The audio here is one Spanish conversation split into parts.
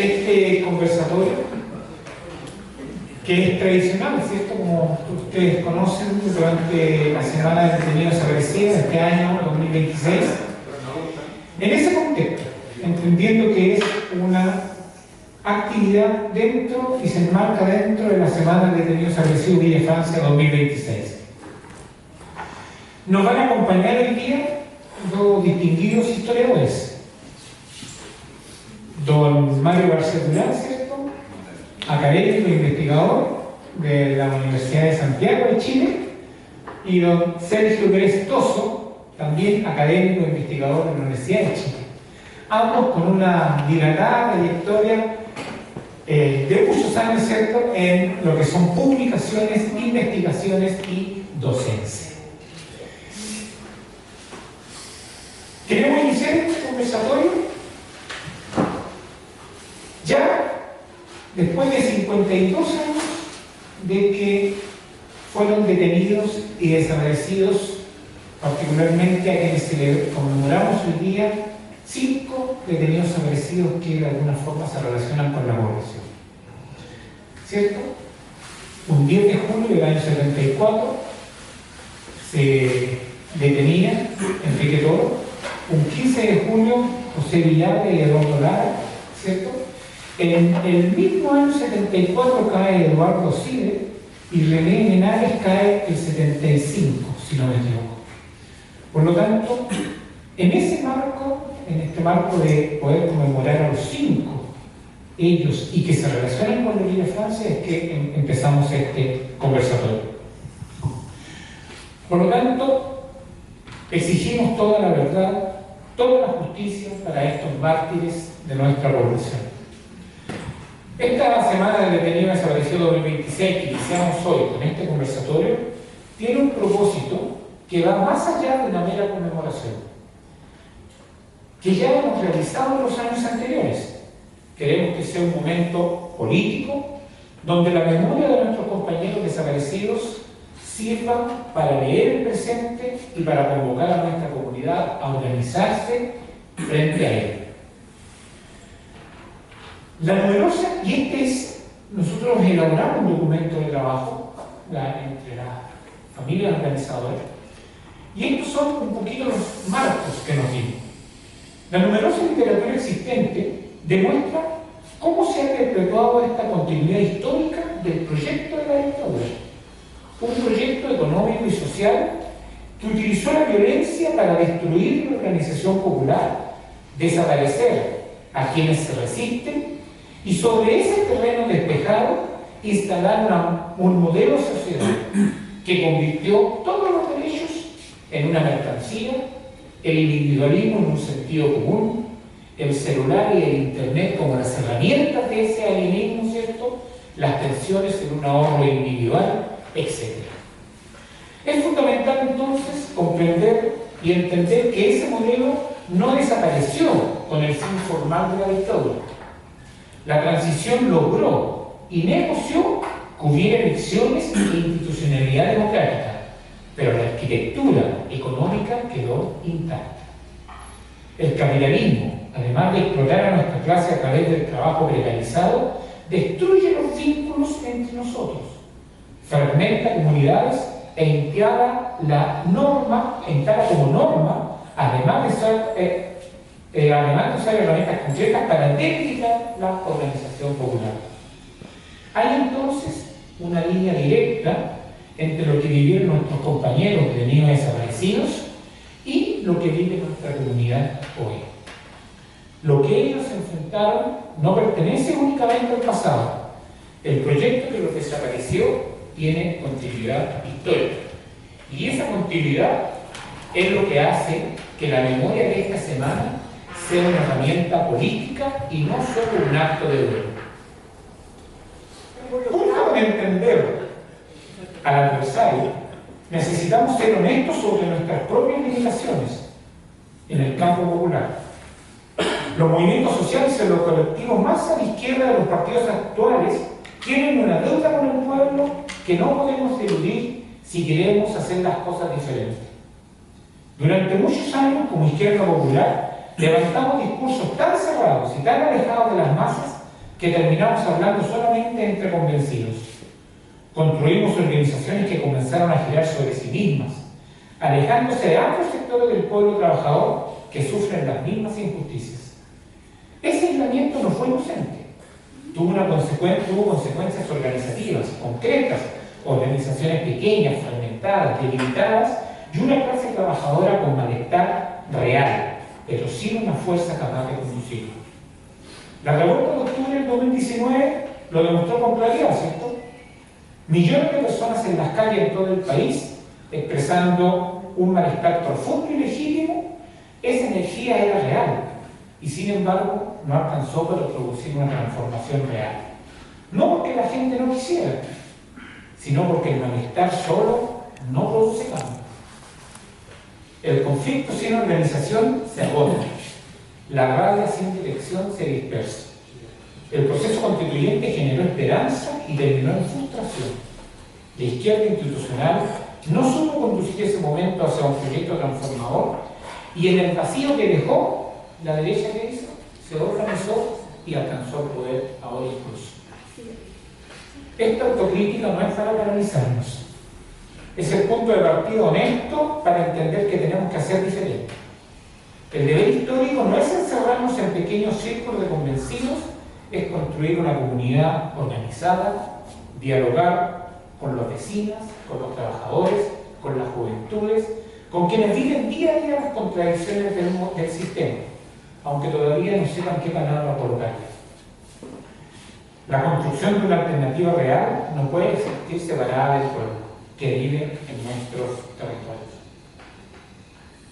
este conversatorio, que es tradicional, ¿cierto? Como ustedes conocen, durante la Semana de Detenidos Desaparecidos de este año 2026. En ese contexto, entendiendo que es una actividad dentro y se enmarca dentro de la Semana de Detenidos Desaparecidos Villa Francia 2026. Nos van a acompañar hoy día dos distinguidos historiadores. Don Mario García Durán, ¿cierto? Académico e investigador de la Universidad de Santiago de Chile, y don Sergio Pérez Toso, también académico e investigador de la Universidad de Chile. Ambos con una dilatada trayectoria de muchos años, ¿cierto?, en lo que son publicaciones, investigaciones y docencia. Queremos iniciar este conversatorio ya después de 52 años de que fueron detenidos y desaparecidos, particularmente a quienes conmemoramos hoy día, 5 detenidos desaparecidos que de alguna forma se relacionan con la población. ¿Cierto? Un 10 de julio del año 74 se detenía Enrique Toro. Un 15 de julio, José Villar y Eduardo Lara, ¿cierto? En el mismo año 74 cae Eduardo Cide y René Menares cae el 75, si no me equivoco. Por lo tanto, en ese marco, en este marco de poder conmemorar a los 5, ellos, y que se relacionan con la Villa Francia, es que empezamos este conversatorio. Por lo tanto, exigimos toda la verdad, toda la justicia para estos mártires de nuestra población. Esta Semana de Detenidos Desaparecidos 2026 que iniciamos hoy con este conversatorio tiene un propósito que va más allá de una mera conmemoración, que ya hemos realizado en los años anteriores. Queremos que sea un momento político donde la memoria de nuestros compañeros desaparecidos sirva para leer el presente y para convocar a nuestra comunidad a organizarse frente a él. La numerosa, y nosotros elaboramos un documento de trabajo entre las familias organizadoras, y estos son un poquito los marcos que nos dimos. La numerosa literatura existente demuestra cómo se ha perpetuado esta continuidad histórica del proyecto de la dictadura. Un proyecto económico y social que utilizó la violencia para destruir la organización popular, desaparecer a quienes se resisten y sobre ese terreno despejado instalar un modelo de sociedad que convirtió todos los derechos en una mercancía, el individualismo en un sentido común, el celular y el internet como las herramientas de ese alienismo, ¿cierto?, las pensiones en un ahorro individual, etc. Es fundamental entonces comprender y entender que ese modelo no desapareció con el fin formal de la dictadura. La transición logró y negoció que hubiera elecciones e institucionalidad democrática, pero la arquitectura económica quedó intacta. El capitalismo, además de explotar a nuestra clase a través del trabajo precarizado, destruye los vínculos entre nosotros, fragmenta comunidades e instala como norma, además de usar herramientas concretas para debilitar la organización popular. Hay entonces una línea directa entre lo que vivieron nuestros compañeros detenidos desaparecidos y lo que vive nuestra comunidad hoy. Lo que ellos enfrentaron no pertenece únicamente al pasado. El proyecto que los desapareció tiene continuidad histórica. Y esa continuidad es lo que hace que la memoria de esta semana sea una herramienta política y no solo un acto de duelo. Para entender al adversario, necesitamos ser honestos sobre nuestras propias limitaciones en el campo popular. Los movimientos sociales y los colectivos más a la izquierda de los partidos actuales tienen una deuda con el pueblo que no podemos eludir si queremos hacer las cosas diferentes. Durante muchos años, como izquierda popular, levantamos discursos tan cerrados y tan alejados de las masas que terminamos hablando solamente entre convencidos. Construimos organizaciones que comenzaron a girar sobre sí mismas, alejándose de amplios sectores del pueblo trabajador que sufren las mismas injusticias. Ese aislamiento no fue inocente. Tuvo consecuencias organizativas, concretas, organizaciones pequeñas, fragmentadas, debilitadas y una clase trabajadora con malestar real, pero sin una fuerza capaz de conducirlo. La revuelta de octubre del 2019 lo demostró con claridad, ¿cierto? Millones de personas en las calles de todo el país expresando un malestar profundo y legítimo. Esa energía era real y sin embargo no alcanzó para producir una transformación real. No porque la gente no quisiera, sino porque el malestar solo no produce cambio. El conflicto sin organización se agota. La rabia sin dirección se dispersa. El proceso constituyente generó esperanza y terminó en frustración. La izquierda institucional no supo conducir ese momento hacia un proyecto transformador y en el vacío que dejó, la derecha que hizo, se organizó y alcanzó el poder ahora incluso. Esta autocrítica no es para paralizarnos. Es el punto de partida honesto para entender que tenemos que hacer diferente. El deber histórico no es encerrarnos en pequeños círculos de convencidos, es construir una comunidad organizada, dialogar con los vecinos, con los trabajadores, con las juventudes, con quienes viven día a día las contradicciones del sistema, aunque todavía no sepan qué palabra colocarle. La construcción de una alternativa real no puede existir separada del pueblo que vive en nuestros territorios.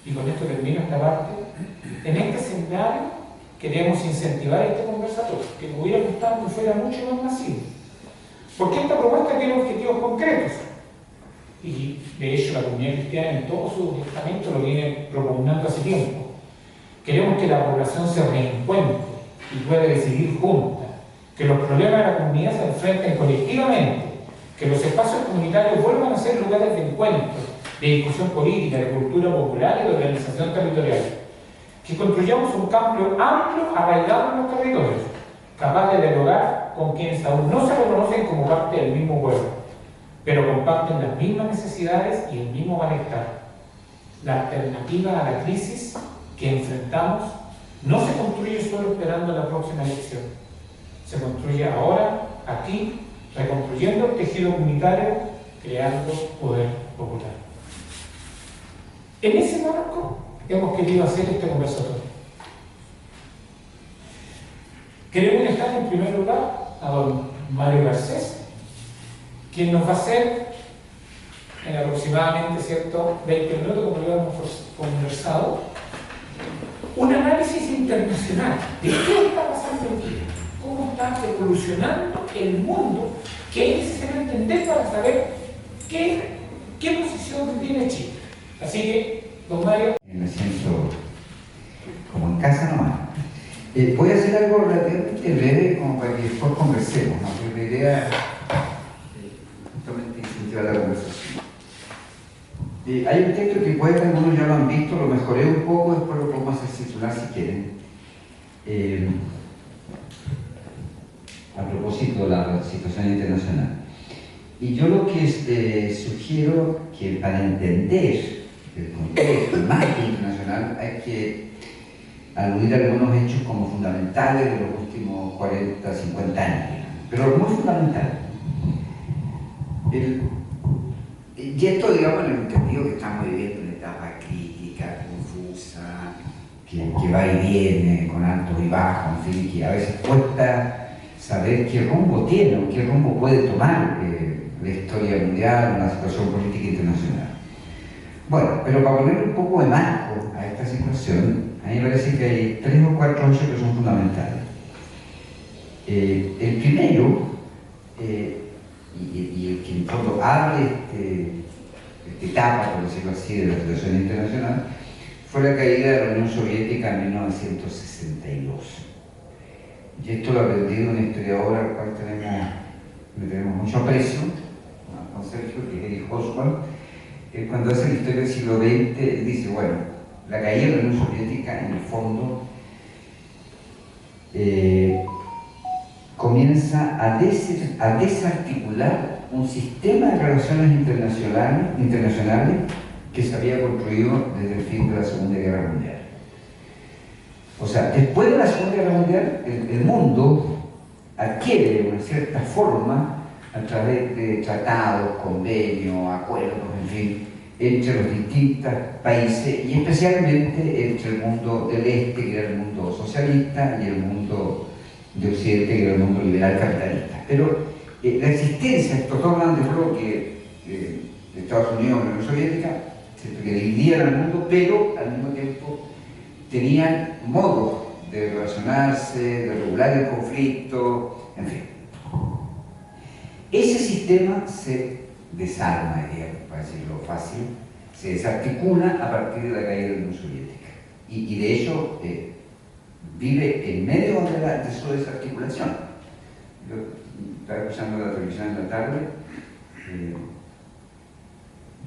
Y con esto termino esta parte. En este escenario queremos incentivar este conversatorio, que me hubiera gustado que fuera mucho más masivo, porque esta propuesta tiene objetivos concretos y de hecho la comunidad cristiana en todos sus estamentos lo viene propugnando hace tiempo. Queremos que la población se reencuentre y pueda decidir junta, que los problemas de la comunidad se enfrenten colectivamente, que los espacios comunitarios vuelvan a ser lugares de encuentro, de discusión política, de cultura popular y de organización territorial. Que construyamos un cambio amplio arraigado en los territorios, capaz de dialogar con quienes aún no se reconocen como parte del mismo pueblo, pero comparten las mismas necesidades y el mismo malestar. La alternativa a la crisis que enfrentamos no se construye solo esperando la próxima elección. Se construye ahora, aquí, reconstruyendo el tejido comunitario, creando poder popular. En ese marco hemos querido hacer este conversatorio. Queremos dejar en primer lugar a don Mario Garcés, quien nos va a hacer en aproximadamente 20 minutos, como lo habíamos conversado, un análisis internacional de qué está pasando en Chile, cómo está evolucionando el mundo, que es necesario entender para saber qué posición tiene Chile. Así que, don Mario. Me siento como en casa nomás. Voy a hacer algo relativamente breve como para que después conversemos, ¿no? Porque la idea justamente incentivar la conversación. Hay un texto que puede que algunos ya lo han visto, lo mejoré un poco, después lo podemos hacer circular si quieren. A propósito de la situación internacional. Y yo lo que sugiero que para entender el contexto, el marco internacional, hay que aludir a algunos hechos como fundamentales de los últimos 40, 50 años, pero muy fundamentales. Y esto, digamos, en el entendido que estamos viviendo una etapa crítica, confusa, que va y viene, con altos y bajos, en fin, que a veces cuesta saber qué rumbo tiene o qué rumbo puede tomar la historia mundial, la situación política internacional. Bueno, pero para poner un poco de marco a esta situación, a mí me parece que hay 3 o 4 hechos que son fundamentales. El primero, y el que en fondo abre esta etapa, por decirlo así, de la situación internacional, fue la caída de la Unión Soviética en 1962. Y esto lo ha aprendido un historiador al cual le tenemos mucho aprecio, con Sergio, que es Erich Hobsbawm. Cuando hace la historia del siglo XX, él dice, bueno, la caída de la Unión Soviética, en el fondo, comienza a desarticular un sistema de relaciones internacionales que se había construido desde el fin de la Segunda Guerra Mundial. O sea, después de la Segunda Guerra Mundial, el mundo adquiere una cierta forma a través de tratados, convenios, acuerdos, en fin, entre los distintos países y especialmente entre el mundo del este, que era el mundo socialista, y el mundo de Occidente, que era el mundo liberal capitalista. Pero la existencia de estos dos grandes bloques, de Estados Unidos y la Unión Soviética, que dividían al mundo, pero al mismo tiempo tenían modos de relacionarse, de regular el conflicto, en fin. Ese sistema se desarma, digamos, para decirlo fácil, se desarticula a partir de la caída de la Unión Soviética. Y de hecho, vive en medio de su desarticulación. Yo estaba escuchando la televisión en la tarde,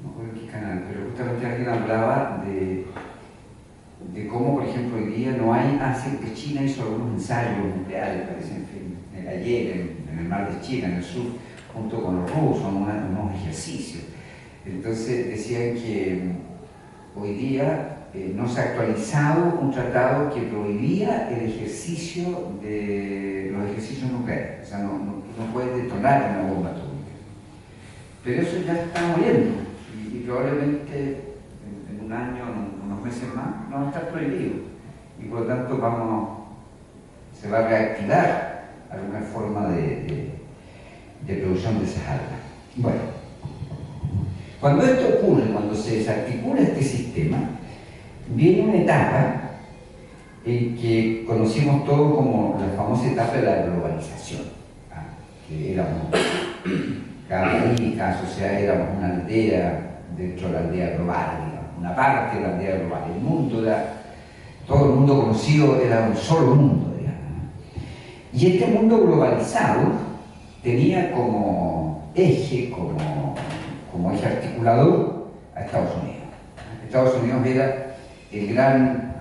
no recuerdo en qué canal, pero justamente alguien hablaba de cómo, por ejemplo, hoy día no hay, que China hizo algunos ensayos nucleares, parece, en fin, ayer en el mar de China, en el sur, junto con los rusos, unos ejercicios. Entonces decían que hoy día no se ha actualizado un tratado que prohibía el ejercicio de los ejercicios nucleares. O sea, no puedes detonar una bomba atómica. Pero eso ya está muriendo y probablemente en un año, en unos meses más, no va a estar prohibido. Y por lo tanto se va a reactivar alguna forma de producción de esas armas. Bueno, cuando esto ocurre, cuando se desarticula este sistema, viene una etapa en que conocimos todo como la famosa etapa de la globalización, que éramos, cada país, cada sociedad éramos una aldea dentro de la aldea global, digamos, una parte de la aldea global. El mundo todo el mundo conocido era un solo mundo, digamos. Y este mundo globalizado tenía como eje, como eje articulador a Estados Unidos. Estados Unidos era el gran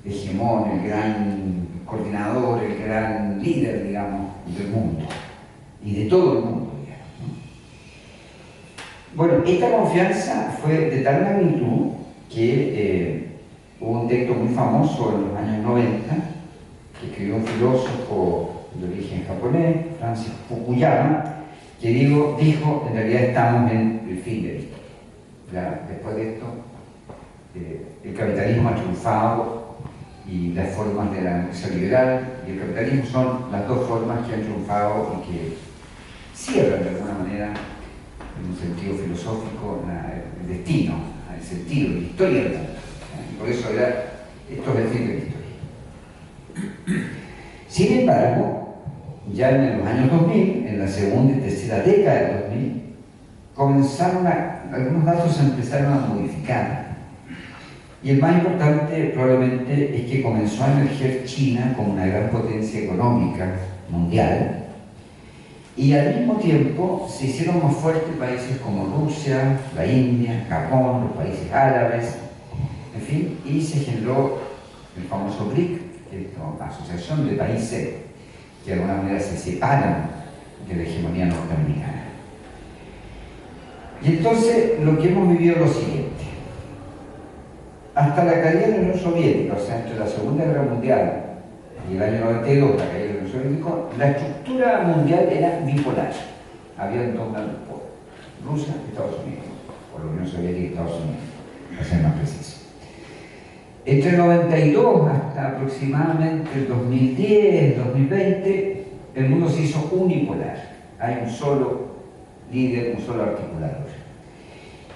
hegemón, el gran coordinador, el gran líder, digamos, del mundo y de todo el mundo, digamos. Bueno, esta confianza fue de tal magnitud que hubo un texto muy famoso en los años 90 que escribió un filósofo de origen japonés, Francis Fukuyama, que dijo, en realidad estamos en el fin de la historia. Después de esto, el capitalismo ha triunfado y las formas de la democracia liberal y el capitalismo son las dos formas que han triunfado y que cierran de alguna manera, en un sentido filosófico, el destino, el sentido, la historia del mundo. Y por eso esto es el fin de la historia. Sin embargo, ya en los años 2000, en la segunda y tercera década del 2000, algunos datos se empezaron a modificar. Y el más importante probablemente es que comenzó a emerger China como una gran potencia económica mundial, y al mismo tiempo se hicieron más fuertes países como Rusia, la India, Japón, los países árabes, en fin, y se generó el famoso BRIC, que es una asociación de países que de alguna manera se separan de la hegemonía norteamericana. Y entonces lo que hemos vivido es lo siguiente. Hasta la caída de la Unión Soviética, o sea, entre la Segunda Guerra Mundial y el año 92, la caída de la Unión Soviética, la estructura mundial era bipolar. Había dos grandes polos, Rusia y Estados Unidos, o la Unión Soviética y Estados Unidos, para ser más preciso. Entre el 92 hasta aproximadamente el 2010, 2020, el mundo se hizo unipolar. Hay un solo líder, un solo articulador.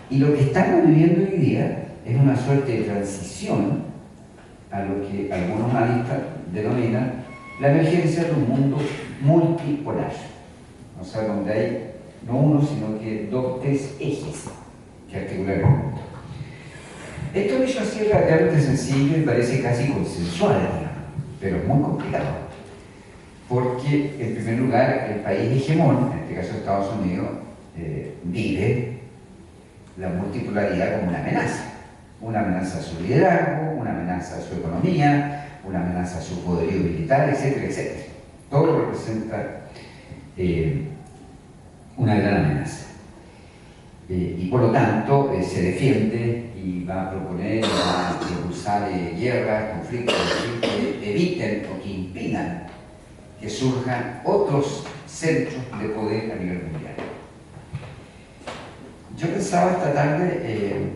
Y lo que estamos viviendo hoy día es una suerte de transición a lo que algunos analistas denominan la emergencia de un mundo multipolar. O sea, donde hay no uno, sino que tres ejes que articulan el mundo. Esto dicho así es relativamente sencillo y parece casi consensual, pero es muy complicado. Porque, en primer lugar, el país hegemón, en este caso Estados Unidos, vive la multipolaridad como una amenaza a su liderazgo, una amenaza a su economía, una amenaza a su poderío militar, etcétera, etcétera. Todo lo representa una gran amenaza. Y por lo tanto se defiende y va a proponer, va a impulsar guerras, conflictos que eviten o que impidan que surjan otros centros de poder a nivel mundial. Yo pensaba esta tarde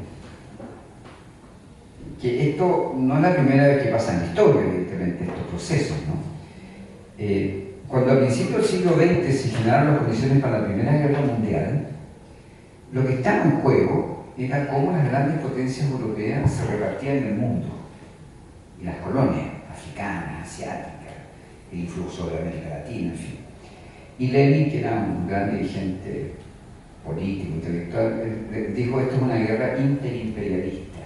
que esto no es la primera vez que pasa en la historia, evidentemente, estos procesos, ¿no? Cuando al principio del siglo XX se generaron las condiciones para la Primera Guerra Mundial, lo que estaba en juego era cómo las grandes potencias europeas se repartían en el mundo, y las colonias africanas, asiáticas, el influjo sobre América Latina, en fin. Y Lenin, que era un gran dirigente político, intelectual, dijo: esto es una guerra interimperialista.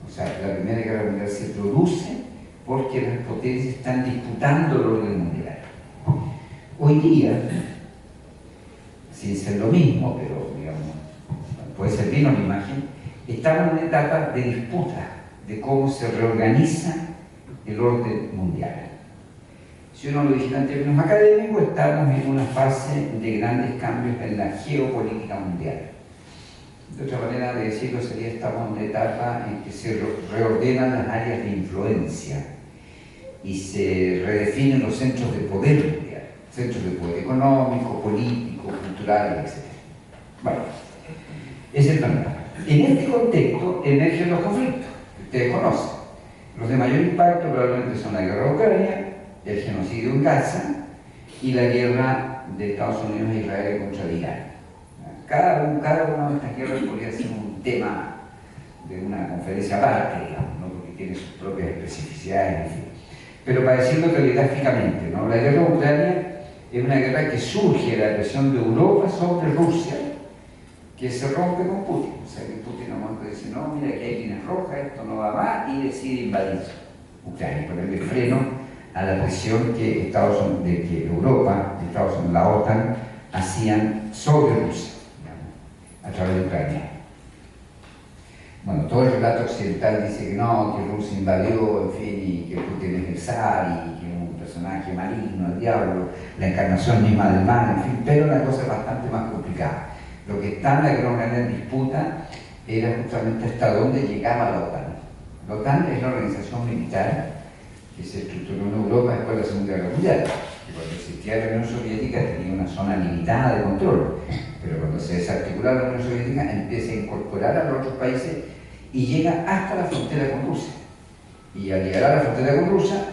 O sea, la Primera Guerra Mundial se produce porque las potencias están disputando el orden mundial. Hoy día, sin ser lo mismo, pero digamos, puede servirnos la imagen, estamos en una etapa de disputa de cómo se reorganiza el orden mundial. Si uno lo dijera en términos académicos, estamos en una fase de grandes cambios en la geopolítica mundial. De otra manera de decirlo sería: estamos en una etapa en que se reordenan las áreas de influencia y se redefinen los centros de poder mundial, centros de poder económico, político, cultural, etc. Bueno, ese es el panorama. En este contexto emergen los conflictos que ustedes conocen. Los de mayor impacto probablemente son la guerra de Ucrania, el genocidio en Gaza y la guerra de Estados Unidos e Israel contra Irán. Cada una de estas guerras podría ser un tema de una conferencia aparte, digamos, ¿no? Porque tiene sus propias especificidades, en fin. Pero para decirlo telegráficamente, ¿no? La guerra de Ucrania es una guerra que surge de la presión de Europa sobre Rusia, que se rompe con Putin. O sea, que Putin a un momento dice: no, mira, aquí hay líneas rojas, esto no va más, y decide invadir Ucrania, ponerle freno a la presión que Europa, Estados Unidos, la OTAN, hacían sobre Rusia, digamos, a través de Ucrania. Bueno, todo el relato occidental dice que no, que Rusia invadió, en fin, y que Putin es el zar, y que es un personaje maligno, el diablo, la encarnación misma del mal, en fin, pero la cosa es bastante más complicada. Lo que está en la gran en disputa era justamente hasta dónde llegaba la OTAN. La OTAN es la organización militar que se estructuró en Europa después de la Segunda Guerra Mundial. Y cuando existía la Unión Soviética tenía una zona limitada de control, pero cuando se desarticula la Unión Soviética empieza a incorporar a los otros países y llega hasta la frontera con Rusia. Y al llegar a la frontera con Rusia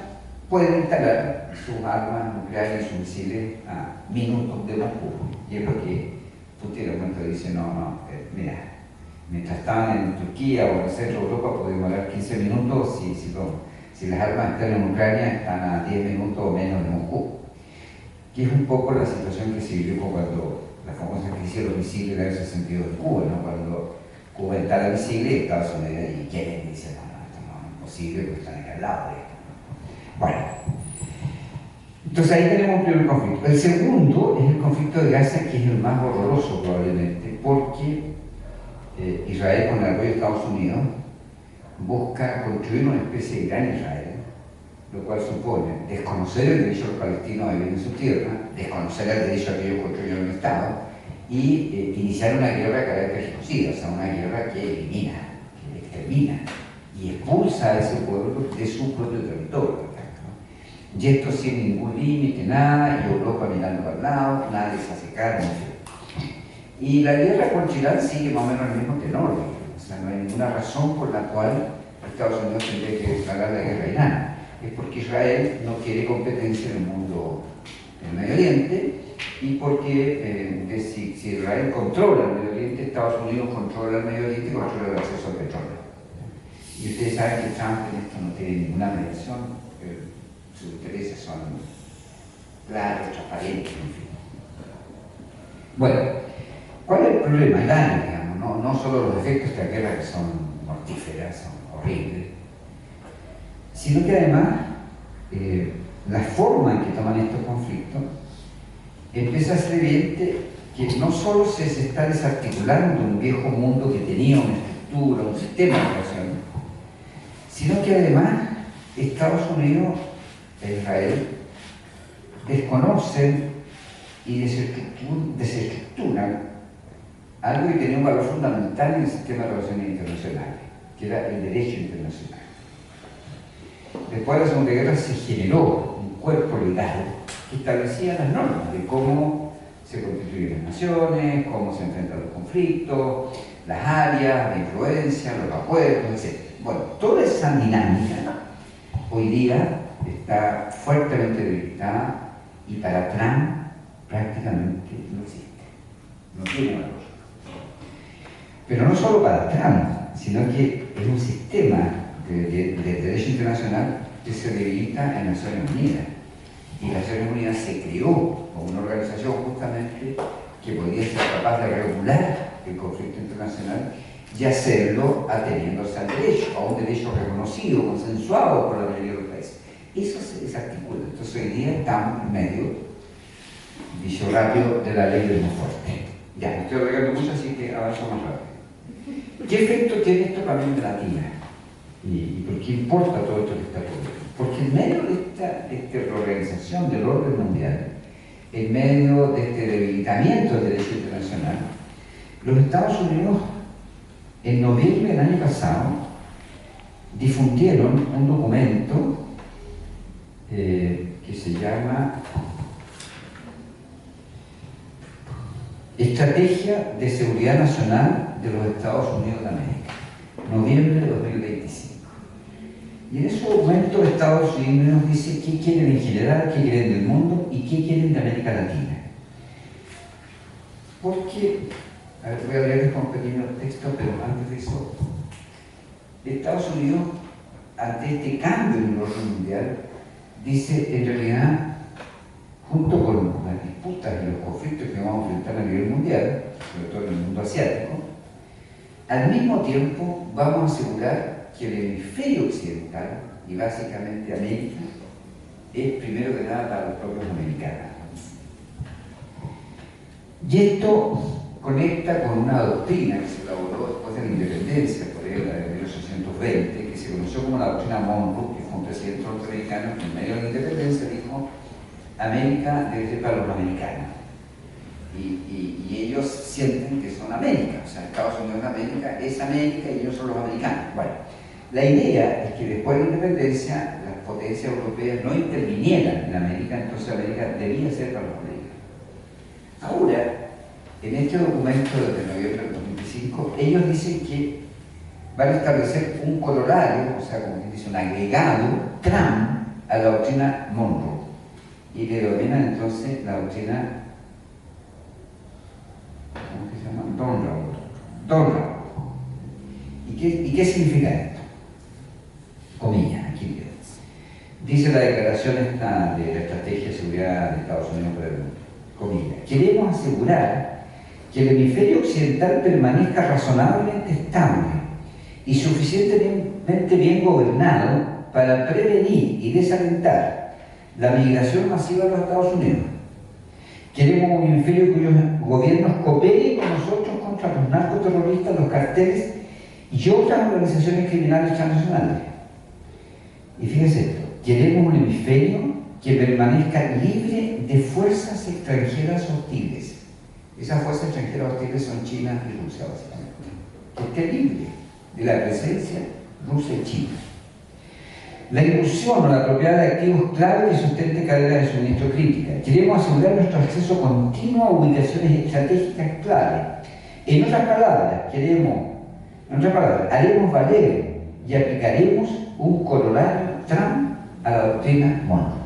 pueden instalar sus armas nucleares y sus misiles a minutos de Moscú. Y es lo que Putin de momento dice: no, mira, mientras estaban en Turquía o en el centro de Europa podían demorar 15 minutos si las armas están en Ucrania están a 10 minutos o menos de Moscú. Que es un poco la situación que se vivió cuando la famosa crisis de los misiles en ese sentido de Cuba, ¿no? Cuando Cuba instala misiles y Estados Unidos y Kennedy dice: no, esto no es posible porque están acá al lado de esto. Bueno, entonces ahí tenemos un primer conflicto. El segundo es el conflicto de Gaza, que es el más horroroso probablemente, porque Israel, con el apoyo de Estados Unidos, busca construir una especie de gran Israel, lo cual supone desconocer el derecho de los palestinos a vivir en su tierra, desconocer el derecho a que ellos construyan un Estado y iniciar una guerra de carácter genocida, o sea, una guerra que elimina, que extermina y expulsa a ese pueblo de su propio territorio. Y esto sin ningún límite, nada, y Europa mirando para el lado, nadie se hace cargo, en fin. Y la guerra con Irán sigue más o menos el mismo tenor. O sea, no hay ninguna razón por la cual Estados Unidos tendría que declarar la guerra a Irán. Es porque Israel no quiere competencia en el mundo del Medio Oriente y porque si Israel controla el Medio Oriente, Estados Unidos controla el Medio Oriente y controla el acceso al petróleo. Y ustedes saben que Trump en esto no tiene ninguna mediación. Sus intereses son claros, transparentes, en fin. Bueno, ¿cuál es el problema? El daño, digamos, no solo los efectos de la guerra, que son mortíferas, son horribles, sino que además la forma en que toman estos conflictos empieza a ser evidente que no solo se está desarticulando un viejo mundo que tenía una estructura, un sistema de relación, sino que además Estados Unidos e Israel desconocen y desestructuran algo que tenía un valor fundamental en el sistema de relaciones internacionales, que era el derecho internacional. Después de la Segunda Guerra se generó un cuerpo legal que establecía las normas de cómo se constituyen las naciones, cómo se enfrentan los conflictos, las áreas de influencia, los acuerdos, etc. Bueno, toda esa dinámica hoy día está fuertemente debilitada y para Trump prácticamente no existe, no tiene valor. Pero no solo para Trump, sino que es un sistema de derecho internacional que se debilita en Naciones Unidas. Y Naciones Unidas se creó como una organización justamente que podía ser capaz de regular el conflicto internacional y hacerlo ateniéndose al derecho, a un derecho reconocido, consensuado por la mayoría de los países. Eso se desarticula. Entonces hoy día estamos en medio, dicho rápido, de la ley del más fuerte. Ya, me estoy alargando mucho, así que avanzo más rápido. ¿Qué efecto tiene esto para América Latina? ¿Y por qué importa todo esto que está ocurriendo? Porque en medio de esta reorganización del orden mundial, en medio de este debilitamiento del derecho internacional, los Estados Unidos, en noviembre del año pasado, difundieron un documento que se llama Estrategia de Seguridad Nacional de los Estados Unidos de América, noviembre de 2025. Y en ese documento Estados Unidos dice qué quieren en general, qué quieren del mundo y qué quieren de América Latina. Porque, a ver, voy a leerles con un pequeño texto, pero antes de eso, Estados Unidos, ante este cambio en el orden mundial, dice en realidad, junto con las disputas y los conflictos que vamos a enfrentar a nivel mundial, sobre todo en el mundo asiático, al mismo tiempo vamos a asegurar que el hemisferio occidental, y básicamente América, es primero que nada para los propios americanos. Y esto conecta con una doctrina que se elaboró después de la independencia, por ahí de 1820, que se conoció como la doctrina Monroe, que fue un presidente norteamericano que en medio de la independencia dijo: América debe ser para los americanos. Y ellos sienten que son América, o sea, Estados Unidos de América es América y ellos son los americanos. Bueno, la idea es que después de la independencia las potencias europeas no intervinieran en América, entonces América debía ser para los americanos. Ahora, en este documento de noviembre del 2025, ellos dicen que van a establecer un corolario, o sea, como quien dice, un agregado Trump a la doctrina Monroe, y le denominan entonces la doctrina, ¿cómo se llama? Donroe. ¿Y qué significa esto? Comillas, aquí dice la declaración esta de la Estrategia de Seguridad de Estados Unidos para el mundo. Comillas: queremos asegurar que el hemisferio occidental permanezca razonablemente estable y suficientemente bien gobernado para prevenir y desalentar la migración masiva a los Estados Unidos. Queremos un hemisferio cuyos gobiernos cooperen con nosotros contra los narcoterroristas, los carteles y otras organizaciones criminales transnacionales. Y fíjense esto: queremos un hemisferio que permanezca libre de fuerzas extranjeras hostiles. Esas fuerzas extranjeras hostiles son China y Rusia, básicamente. Que esté libre de la presencia rusa y china. La inclusión o la propiedad de activos clave que sustente cadenas de suministro críticas. Queremos asegurar nuestro acceso continuo a ubicaciones estratégicas clave. En otras palabras, haremos valer y aplicaremos un corolario Trump a la doctrina Monroe.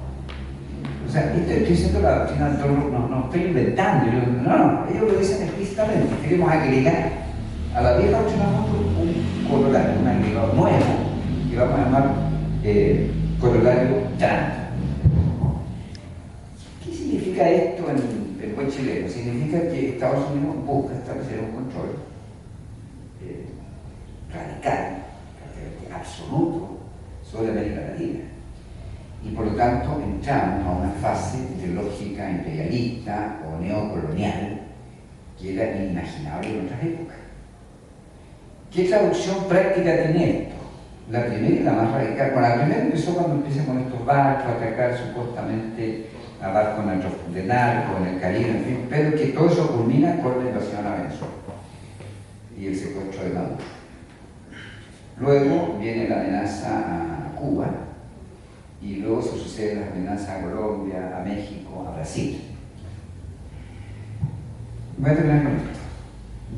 O sea, esto estoy diciendo la doctrina Monroe, no estoy inventando, no, ellos lo dicen explícitamente. Queremos agregar a la vieja doctrina Monroe un corolario, un agregado nuevo, que vamos a llamar corolario Trump. ¿Qué significa esto en buen chileno? Significa que Estados Unidos busca establecer un control radical, absoluto, sobre América Latina. Y por lo tanto entramos a una fase de lógica imperialista o neocolonial que era inimaginable en otras épocas. ¿Qué traducción práctica tiene esto? La primera y la más radical. Bueno, la primera empezó cuando empiezan con estos barcos a atacar supuestamente abarca una de narco en el Caribe, en fin, pero que todo eso culmina con la invasión a Venezuela y el secuestro de Maduro. Luego viene la amenaza a Cuba y luego se suceden las amenazas a Colombia, a México, a Brasil. Voy a terminar con esto.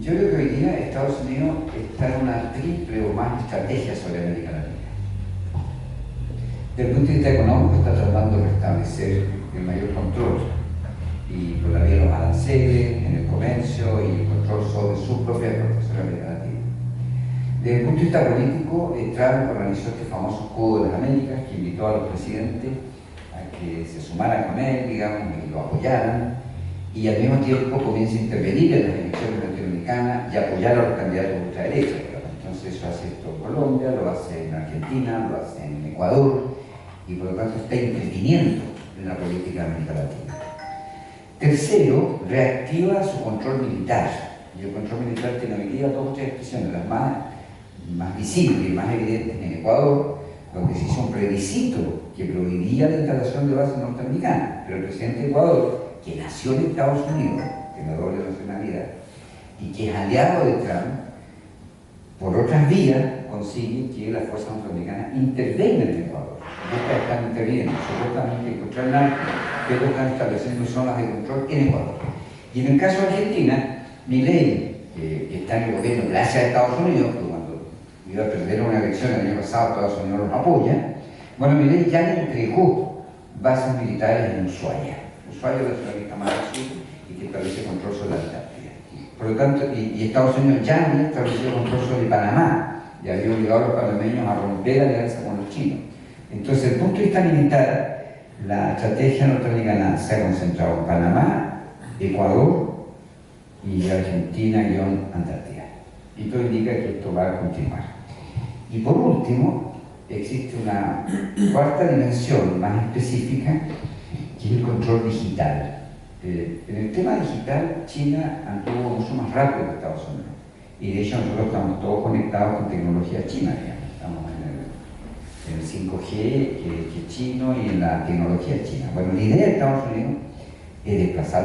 Yo creo que hoy día Estados Unidos está en una triple o más estrategia sobre América Latina. Desde el punto de vista económico está tratando de restablecer el mayor control y por la vía de los aranceles, en el comercio y el control sobre su propia exportación en América Latina. Desde el punto de vista político, Trump organizó este famoso Escudo de las Américas que invitó a los presidentes a que se sumaran con él, digamos, y lo apoyaran, y al mismo tiempo comienza a intervenir en las elecciones latinoamericanas y apoyar a los candidatos de ultraderecha. Entonces eso hace esto en Colombia, lo hace en Argentina, lo hace en Ecuador, y por lo tanto está interviniendo en la política de América Latina. Tercero, reactiva su control militar. Y el control militar tiene hoy día dos o tres expresiones, las más visibles y más evidentes en Ecuador, donde se hizo un plebiscito que prohibía la instalación de bases norteamericanas, pero el presidente de Ecuador, que nació en Estados Unidos, tiene doble nacionalidad, y que es aliado de Trump, por otras vías consigue que las fuerzas norteamericanas intervengan en Ecuador. Estas están interviniendo, supuestamente en contra del narco, pero están estableciendo zonas de control en Ecuador. Y en el caso de Argentina, Milei, que está en el gobierno gracias a Estados Unidos, que cuando iba a perder una elección el año pasado, Estados Unidos los apoya, bueno, Milei ya le entregó bases militares en Ushuaia. Ushuaia es la ciudad que está más al sur y que establece control sobre la Antártida. Por lo tanto, y Estados Unidos ya había establecido control sobre Panamá y había obligado a los panameños a romper alianza con los chinos. Entonces, desde el punto de vista militar, la estrategia norteamericana se ha concentrado en Panamá, Ecuador y Argentina-Antártida. Y todo indica que esto va a continuar. Y por último, existe una cuarta dimensión más específica, que es el control digital. En el tema digital, China anduvo mucho más rápido que Estados Unidos. Y de hecho nosotros estamos todos conectados con tecnología china, digamos. Estamos en el 5G, que es chino, y en la tecnología china. Bueno, la idea de Estados Unidos es desplazar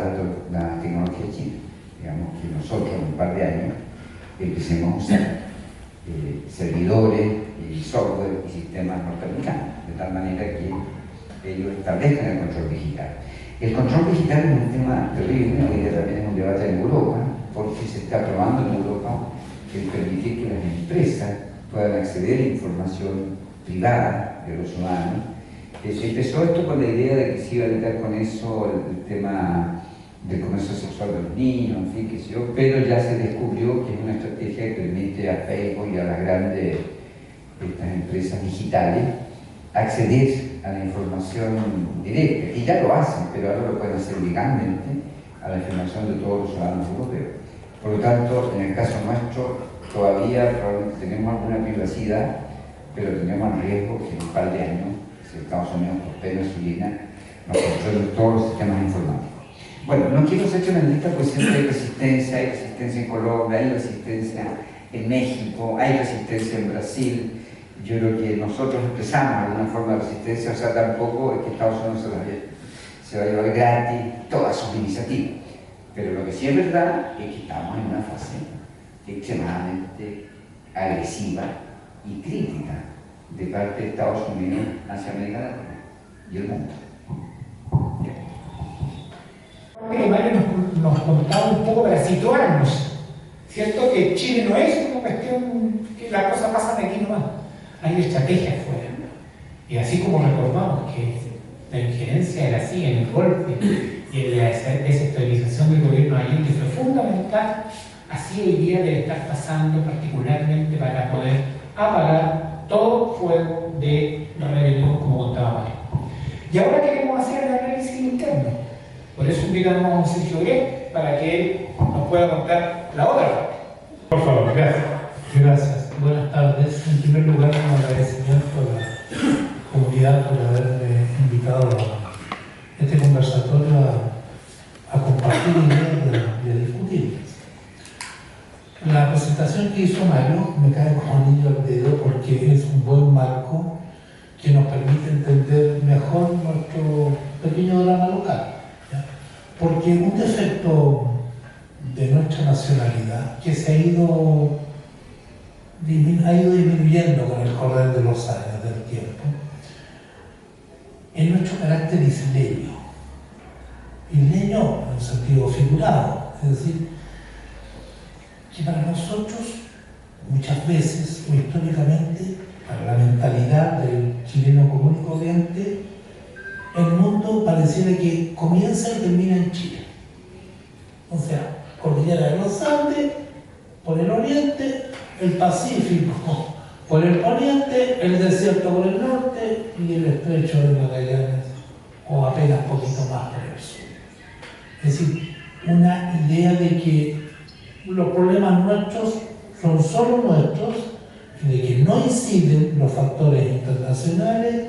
la tecnología china. Digamos que nosotros en un par de años empecemos a usar servidores y software y sistemas norteamericanos, de tal manera que ellos establezcan el control digital. El control digital es un tema terrible, hoy día también es un debate en Europa, porque se está probando en Europa el permitir que las empresas puedan acceder a información privada de los ciudadanos. Se empezó esto con la idea de que se iba a evitar con eso el tema del comercio sexual de los niños, en fin, qué sé yo, pero ya se descubrió que es una estrategia que permite a Facebook y a las grandes estas empresas digitales acceder a la información directa, y ya lo hacen, pero ahora lo pueden hacer legalmente a la información de todos los ciudadanos europeos. Por lo tanto, en el caso nuestro, todavía probablemente tenemos alguna privacidad, pero tenemos el riesgo que en un par de años, si Estados Unidos prospera su línea, nos controlen todos los sistemas informáticos. Bueno, no quiero ser tremendista, pues siempre hay resistencia en Colombia, hay resistencia en México, hay resistencia en Brasil. Yo creo que nosotros expresamos alguna forma de resistencia, o sea, tampoco es que Estados Unidos se va a llevar gratis todas sus iniciativas. Pero lo que sí es verdad es que estamos en una fase extremadamente agresiva y crítica de parte de Estados Unidos hacia América Latina y el mundo. Mario nos contaba un poco para situarnos, ¿cierto? Que Chile no es una cuestión que la cosa pasa de aquí nomás, hay estrategias fuera. Y así como recordamos que la injerencia de la CIA en el golpe y en la desestabilización del gobierno de Allende fue fundamental, así hoy día debe estar pasando particularmente para poder apagar todo fuego de rebelión, como contaba Mario. Y ahora queremos hacer el análisis interno. Por eso invitamos a Sergio Grey para que él nos pueda contar la otra parte. Por favor, gracias. Gracias. Buenas tardes. En primer lugar, un agradecimiento a la comunidad por haberme invitado a este conversatorio a compartir ideas y a discutir. La presentación que hizo Mario me cae como anillo al dedo porque es un buen marco que nos permite entender mejor nuestro pequeño drama local, ¿ya? Porque un defecto de nuestra nacionalidad que se ha ido disminuyendo con el correr de los años, del tiempo, es nuestro carácter isleño. Isleño en sentido figurado, es decir, que para nosotros muchas veces o históricamente, para la mentalidad del chileno común y corriente, el mundo pareciera que comienza y termina en Chile. O sea, cordillera de los Andes por el oriente, el Pacífico por el poniente, el desierto por el norte y el estrecho de Magallanes, o apenas poquito más por el sur. Es decir, una idea de que los problemas nuestros son solo nuestros, y de que no inciden los factores internacionales,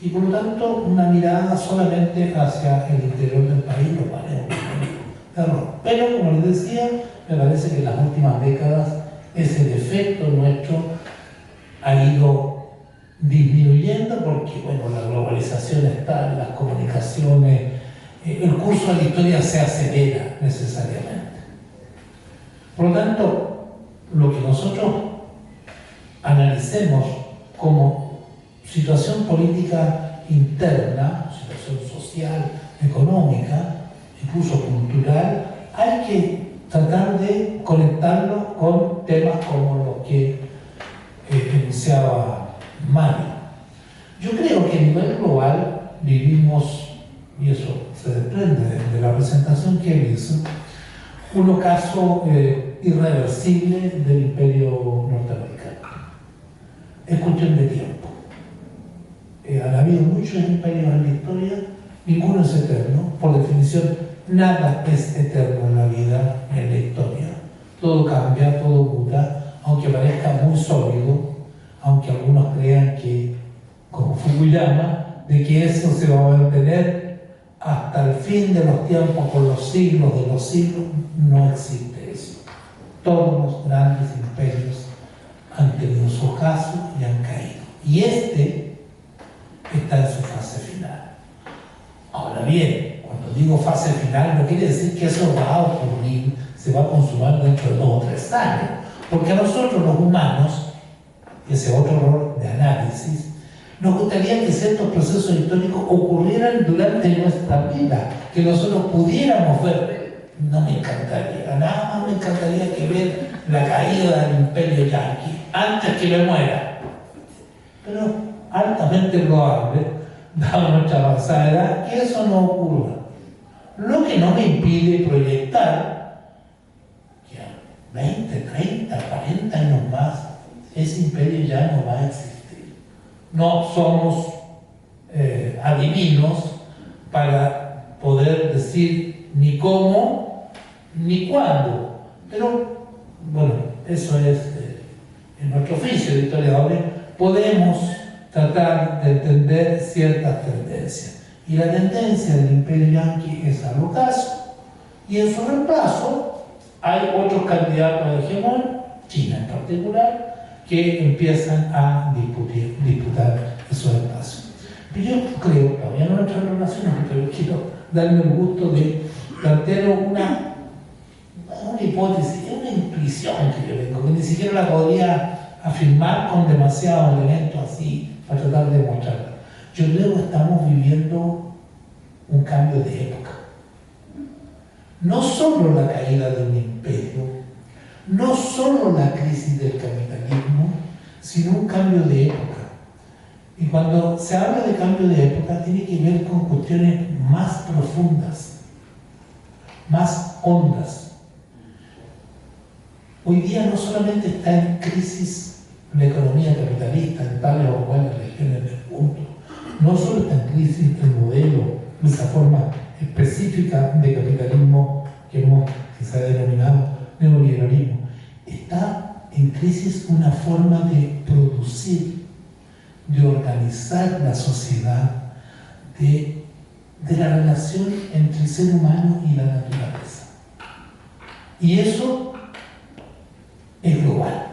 y por lo tanto una mirada solamente hacia el interior del país, lo cual es un error. Pero, como les decía, me parece que en las últimas décadas ese defecto nuestro ha ido disminuyendo porque, bueno, la globalización está, las comunicaciones, el curso de la historia se acelera necesariamente. Por lo tanto, lo que nosotros analicemos como situación política interna, situación social, económica, incluso cultural, hay que tratar de conectarlo con temas como los que enunciaba Mario. Yo creo que a nivel global vivimos, y eso se desprende de la presentación que él hizo, un ocaso irreversible del imperio norteamericano. Es cuestión de tiempo. Han habido muchos imperios en la historia, ninguno es eterno. Por definición, nada es eterno en la vida, en la historia. Todo cambia, todo muta, aunque parezca muy sólido, aunque algunos crean que, como Fukuyama, de que eso se va a mantener hasta el fin de los tiempos, por los siglos de los siglos. No existe eso. Todos los grandes imperios han tenido su ocaso y han caído. Y este está en su fase final. Ahora bien, cuando digo fase final, no quiere decir que eso va a ocurrir, se va a consumar dentro de 2 o 3 años. Porque a nosotros los humanos, ese otro error de análisis, nos gustaría que ciertos procesos históricos ocurrieran durante nuestra vida, que nosotros pudiéramos ver. No me encantaría, nada más me encantaría que ver la caída del imperio yanqui antes que me muera. Pero altamente probable, dada nuestra avanzada edad, que eso no ocurra. Lo que no me impide proyectar que a 20, 30, 40 años más, ese imperio ya no va a existir. No somos adivinos para poder decir ni cómo ni cuándo. Pero, bueno, eso es en nuestro oficio de historiadores. Podemos tratar de entender ciertas tendencias. Y la tendencia del imperio yanqui es al ocaso, y en su reemplazo hay otros candidatos a hegemón, China en particular, que empiezan a disputar esos espacios. Pero yo creo, todavía no he entrado en relaciones, pero quiero darme el gusto de plantear una hipótesis, una intuición que yo tengo, que ni siquiera la podría afirmar con demasiados elementos así para tratar de demostrarla. Yo creo que estamos viviendo un cambio de época. No solo la caída de un imperio, no solo la crisis del capitalismo, sino un cambio de época. Y cuando se habla de cambio de época, tiene que ver con cuestiones más profundas, más hondas. Hoy día no solamente está en crisis la economía capitalista en tales o cuales regiones del mundo, no solo está en crisis el modelo, esa forma específica de capitalismo que hemos quizá denominado neoliberalismo, está en crisis una forma de producir, de organizar la sociedad, de la relación entre el ser humano y la naturaleza. Y eso es global.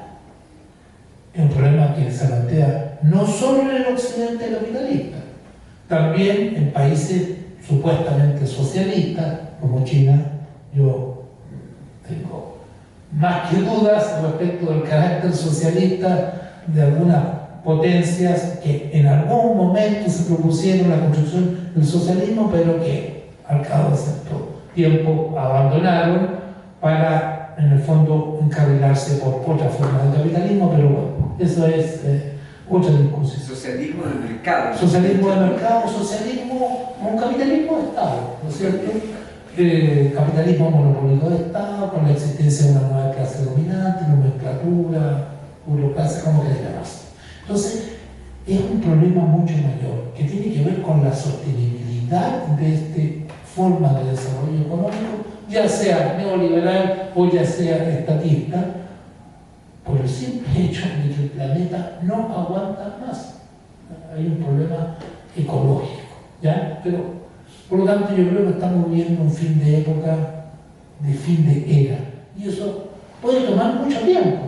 Es un problema que se plantea no solo en el occidente capitalista, también en países supuestamente socialistas, como China, yo tengo más que dudas respecto del carácter socialista de algunas potencias que en algún momento se propusieron la construcción del socialismo, pero que al cabo de cierto tiempo abandonaron para, en el fondo, encarrilarse por otra forma de capitalismo, pero bueno, eso es otra discusión. Socialismo de mercado. Socialismo de mercado, socialismo, un capitalismo de Estado, ¿no es cierto? Capitalismo monopólico de Estado, con la existencia de una nueva clase dominante, nomenclatura, burocracia, como quieras llamarse. Entonces, es un problema mucho mayor, que tiene que ver con la sostenibilidad de esta forma de desarrollo económico, ya sea neoliberal o ya sea estatista, por el simple hecho de que el planeta no aguanta más. Hay un problema ecológico, ¿ya? Pero, por lo tanto, yo creo que estamos viviendo un fin de época, de fin de era, y eso puede tomar mucho tiempo.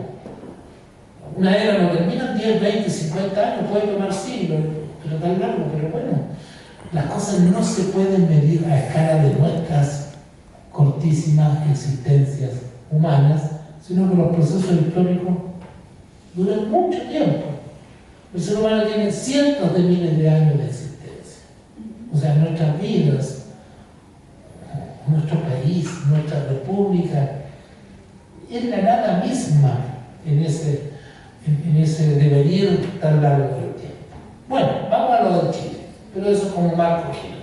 Una era no termina en 10, 20, 50 años, puede tomar siglos, pero tan largo, pero bueno, las cosas no se pueden medir a escala de nuestras cortísimas existencias humanas, sino que los procesos históricos duran mucho tiempo. El ser humano tiene cientos de miles de años de existencia. O sea, nuestras vidas, nuestro país, nuestra república, es la nada misma en ese devenir tan largo del tiempo. Bueno, vamos a lo de Chile, pero eso como marco general.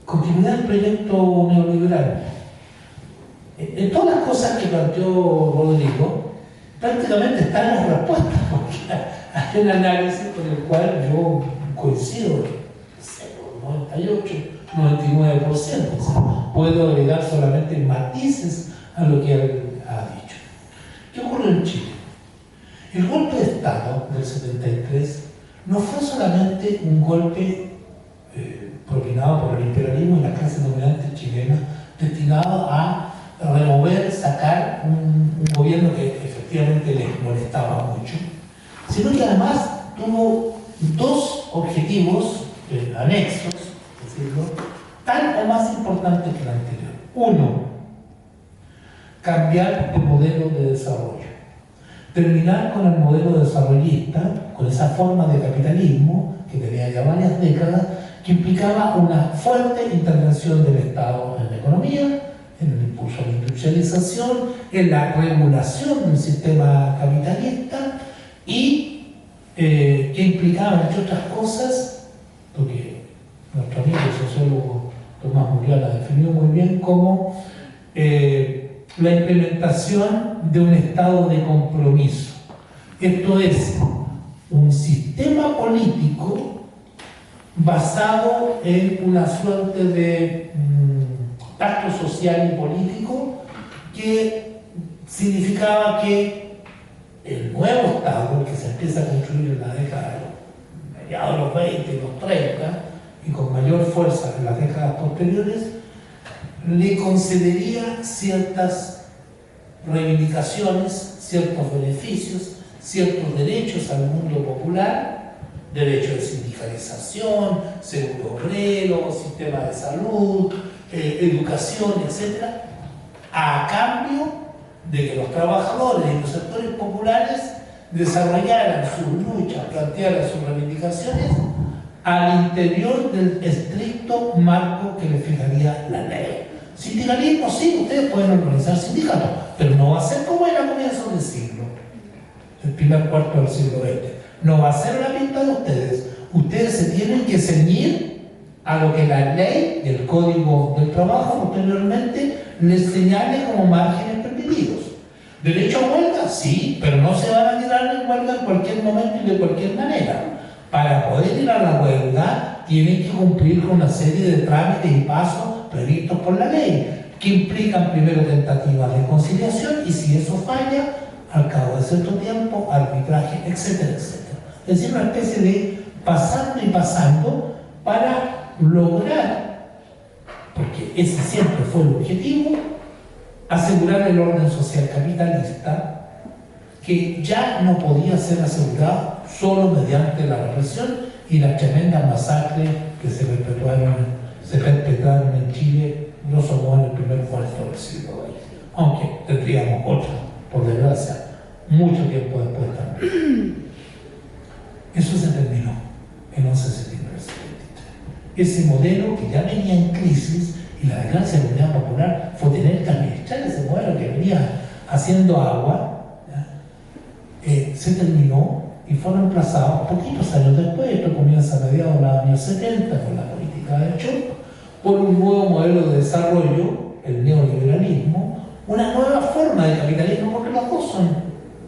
Continuidad del proyecto neoliberal. En todas las cosas que planteó Rodrigo, prácticamente están las respuestas, porque hay un análisis con el cual yo coincido, 98, 99%, o sea, puedo agregar solamente matices a lo que él ha dicho. ¿Qué ocurre en Chile? El golpe de Estado del 73 no fue solamente un golpe propinado por el imperialismo y la clase dominante chilena, destinado a remover, sacar un gobierno que efectivamente les molestaba mucho, sino que además tuvo dos objetivos anexos, decirlo, tan o más importantes que el anterior. Uno, cambiar el modelo de desarrollo, terminar con el modelo desarrollista, con esa forma de capitalismo que tenía ya varias décadas, que implicaba una fuerte intervención del Estado en la economía, en el impulso a la industrialización, en la regulación del sistema capitalista y que implicaba, entre otras cosas, lo que nuestro amigo el sociólogo Tomás Muriana definió muy bien como la implementación de un estado de compromiso. Esto es un sistema político basado en una suerte de pacto social y político que significaba que el nuevo Estado, el que se empieza a construir en la década de mediados de los 20 y los 30 y con mayor fuerza en las décadas posteriores, le concedería ciertas reivindicaciones, ciertos beneficios, ciertos derechos al mundo popular, derecho de sindicalización, seguro obrero, sistema de salud, educación, etc., a cambio de que los trabajadores y los sectores populares desarrollaran sus luchas, plantearan sus reivindicaciones al interior del estricto marco que le fijaría la ley. Sindicalismo, sí, ustedes pueden organizar sindicatos, pero no va a ser como era a comienzos del siglo, el primer cuarto del siglo XX. No va a ser la pinta de ustedes. Ustedes se tienen que ceñir a lo que la ley del Código del Trabajo posteriormente les señale como márgenes permitidos. ¿Derecho a huelga? Sí, pero no se van a tirar en huelga en cualquier momento y de cualquier manera. Para poder ir a la huelga tienen que cumplir con una serie de trámites y pasos previstos por la ley, que implican primero tentativas de conciliación y si eso falla, al cabo de cierto tiempo, arbitraje, etcétera, etcétera. Es decir, una especie de pasando y pasando para lograr, porque ese siempre fue el objetivo, asegurar el orden social capitalista, que ya no podía ser asegurado solo mediante la represión y las tremendas masacres que se perpetraron en Chile, grosso modo en el primer cuarto del siglo XX. Aunque tendríamos otra, por desgracia, mucho tiempo después también. Eso se terminó el 11 de septiembre del 73. Ese modelo que ya venía en crisis, y la desgracia de la Unidad Popular fue tener que administrar ese modelo que venía haciendo agua, se terminó y fue reemplazado poquitos años después. Esto comienza a mediados de los años 70 con la política de Chop, por un nuevo modelo de desarrollo, el neoliberalismo, una nueva forma de capitalismo, porque los dos son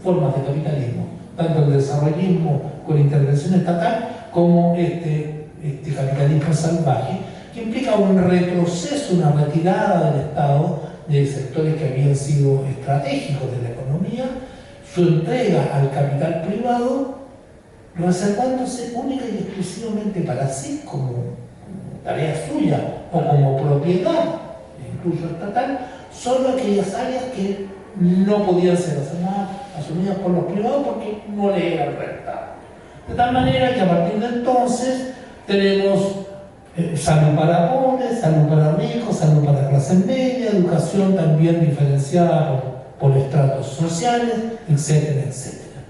formas de capitalismo, tanto el desarrollismo con intervención estatal como este capitalismo salvaje, que implica un retroceso, una retirada del Estado de sectores que habían sido estratégicos de la economía, su entrega al capital privado, reservándose única y exclusivamente para sí como tarea suya o como propiedad, incluso estatal, solo aquellas áreas que no podían ser asumidas por los privados porque no le eran rentables. De tal manera que a partir de entonces tenemos salud para pobres, salud para ricos, salud para clase media, educación también diferenciada por estratos sociales, etcétera, etcétera.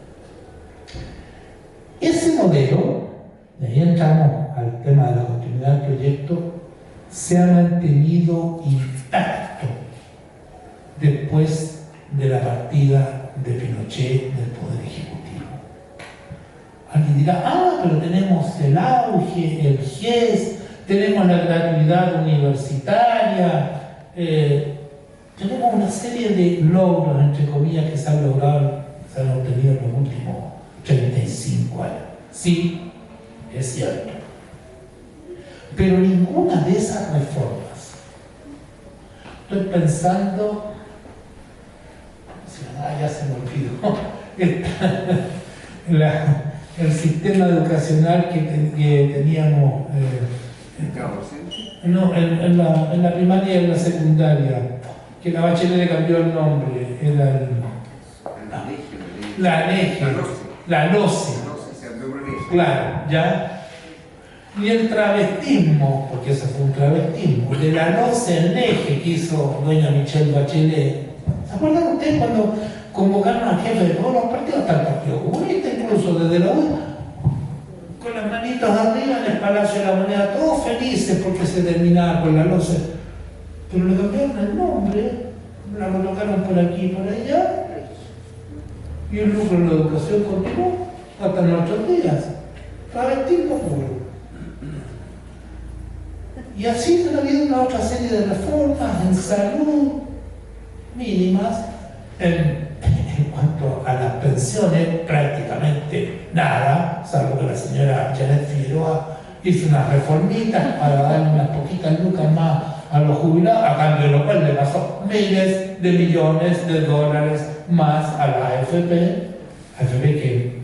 Ese modelo, y ahí entramos al tema de la continuidad del proyecto, se ha mantenido intacto después de la partida de Pinochet del Poder Ejecutivo. Alguien dirá, pero tenemos el auge, el GES, tenemos la gratuidad universitaria, tenemos una serie de logros, entre comillas, que se han obtenido en los últimos 35 años. Sí, es cierto. Pero ninguna de esas reformas, estoy pensando, ya se me olvidó, el sistema educacional que teníamos en la primaria y en la secundaria, que la Bachelet le cambió el nombre, era la LOCE, claro, ya. Y el travestismo, porque eso fue un travestismo, de la LOCE, el eje que hizo doña Michelle Bachelet. ¿Se acuerdan ustedes cuando convocaron al jefe de todos los partidos, hasta el Partido Comunista, incluso desde la U, con las manitos arriba en el Palacio de la Moneda, todos felices porque se terminaba con la LOCE? Pero le cambiaron el nombre, la colocaron por aquí y por allá, y el lucro en la educación continuó hasta nuestros días. Travestismo puro. Y así ha habido una otra serie de reformas en salud mínimas, en cuanto a las pensiones, prácticamente nada, salvo que la señora Janet Figueroa hizo unas reformitas para darle unas poquitas lucas más a los jubilados, a cambio de lo cual le pasó miles de millones de dólares más a la AFP que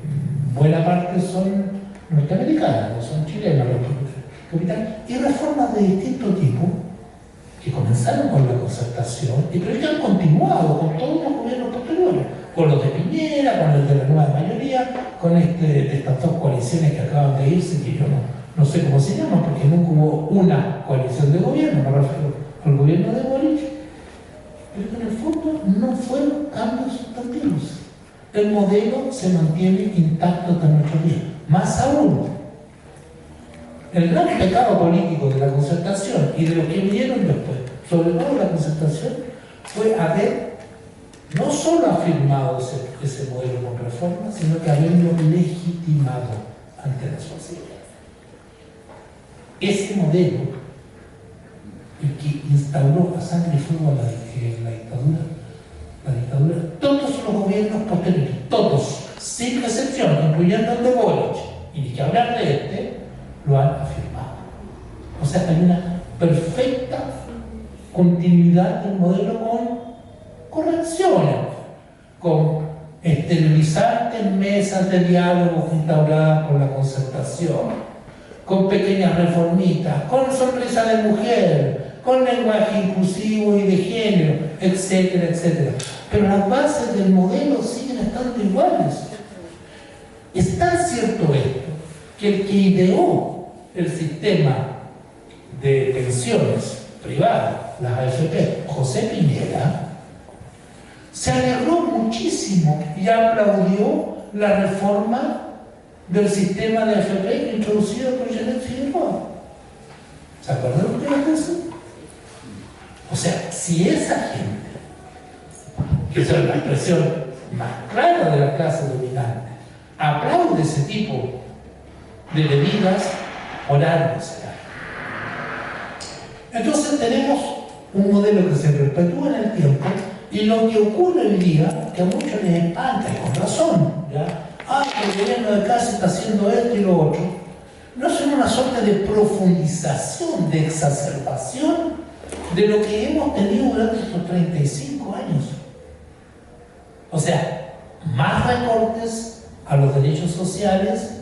buena parte son norteamericanas, no son chilenas, y reformas de distinto tipo que comenzaron con la concertación y pero que han continuado con todos los gobiernos posteriores, con los de Piñera, con el de la nueva mayoría, con de estas dos coaliciones que acaban de irse, que yo no sé cómo se llaman, porque nunca hubo una coalición de gobierno, me refiero al gobierno de Boric, pero que en el fondo no fueron cambios sustantivos. El modelo se mantiene intacto hasta nuestros días. Más aún, el gran pecado político de la concertación y de los que vinieron después, sobre todo la concertación, fue haber no solo afirmado ese modelo con reforma, sino que haberlo legitimado ante la sociedad. Ese modelo, el que instauró a sangre y fuego la dictadura, todos los gobiernos posteriores, todos, sin excepción, incluyendo el de Boric, y ni que hablar de lo han afirmado. O sea, hay una perfecta continuidad del modelo con correcciones, con esterilizantes mesas de diálogo instauradas por la concertación, con pequeñas reformitas, con sonrisa de mujer, con lenguaje inclusivo y de género, etcétera, etcétera. Pero las bases del modelo siguen estando iguales. Es tan cierto esto que el que ideó el sistema de pensiones privadas, las AFP, José Piñera, se alegró muchísimo y aplaudió la reforma del sistema de AFP introducido por Janet Figueroa. ¿Se acuerdan ustedes de eso? O sea, si esa gente, que es la expresión más clara de la clase dominante, aplaude ese tipo de medidas, por algo será. Entonces tenemos un modelo que se perpetúa en el tiempo, y lo que ocurre hoy día, que a muchos les espanta, y con razón, ¿ya? El gobierno de casa está haciendo esto y lo otro, no es una suerte de profundización, de exacerbación de lo que hemos tenido durante estos 35 años. O sea, más recortes a los derechos sociales,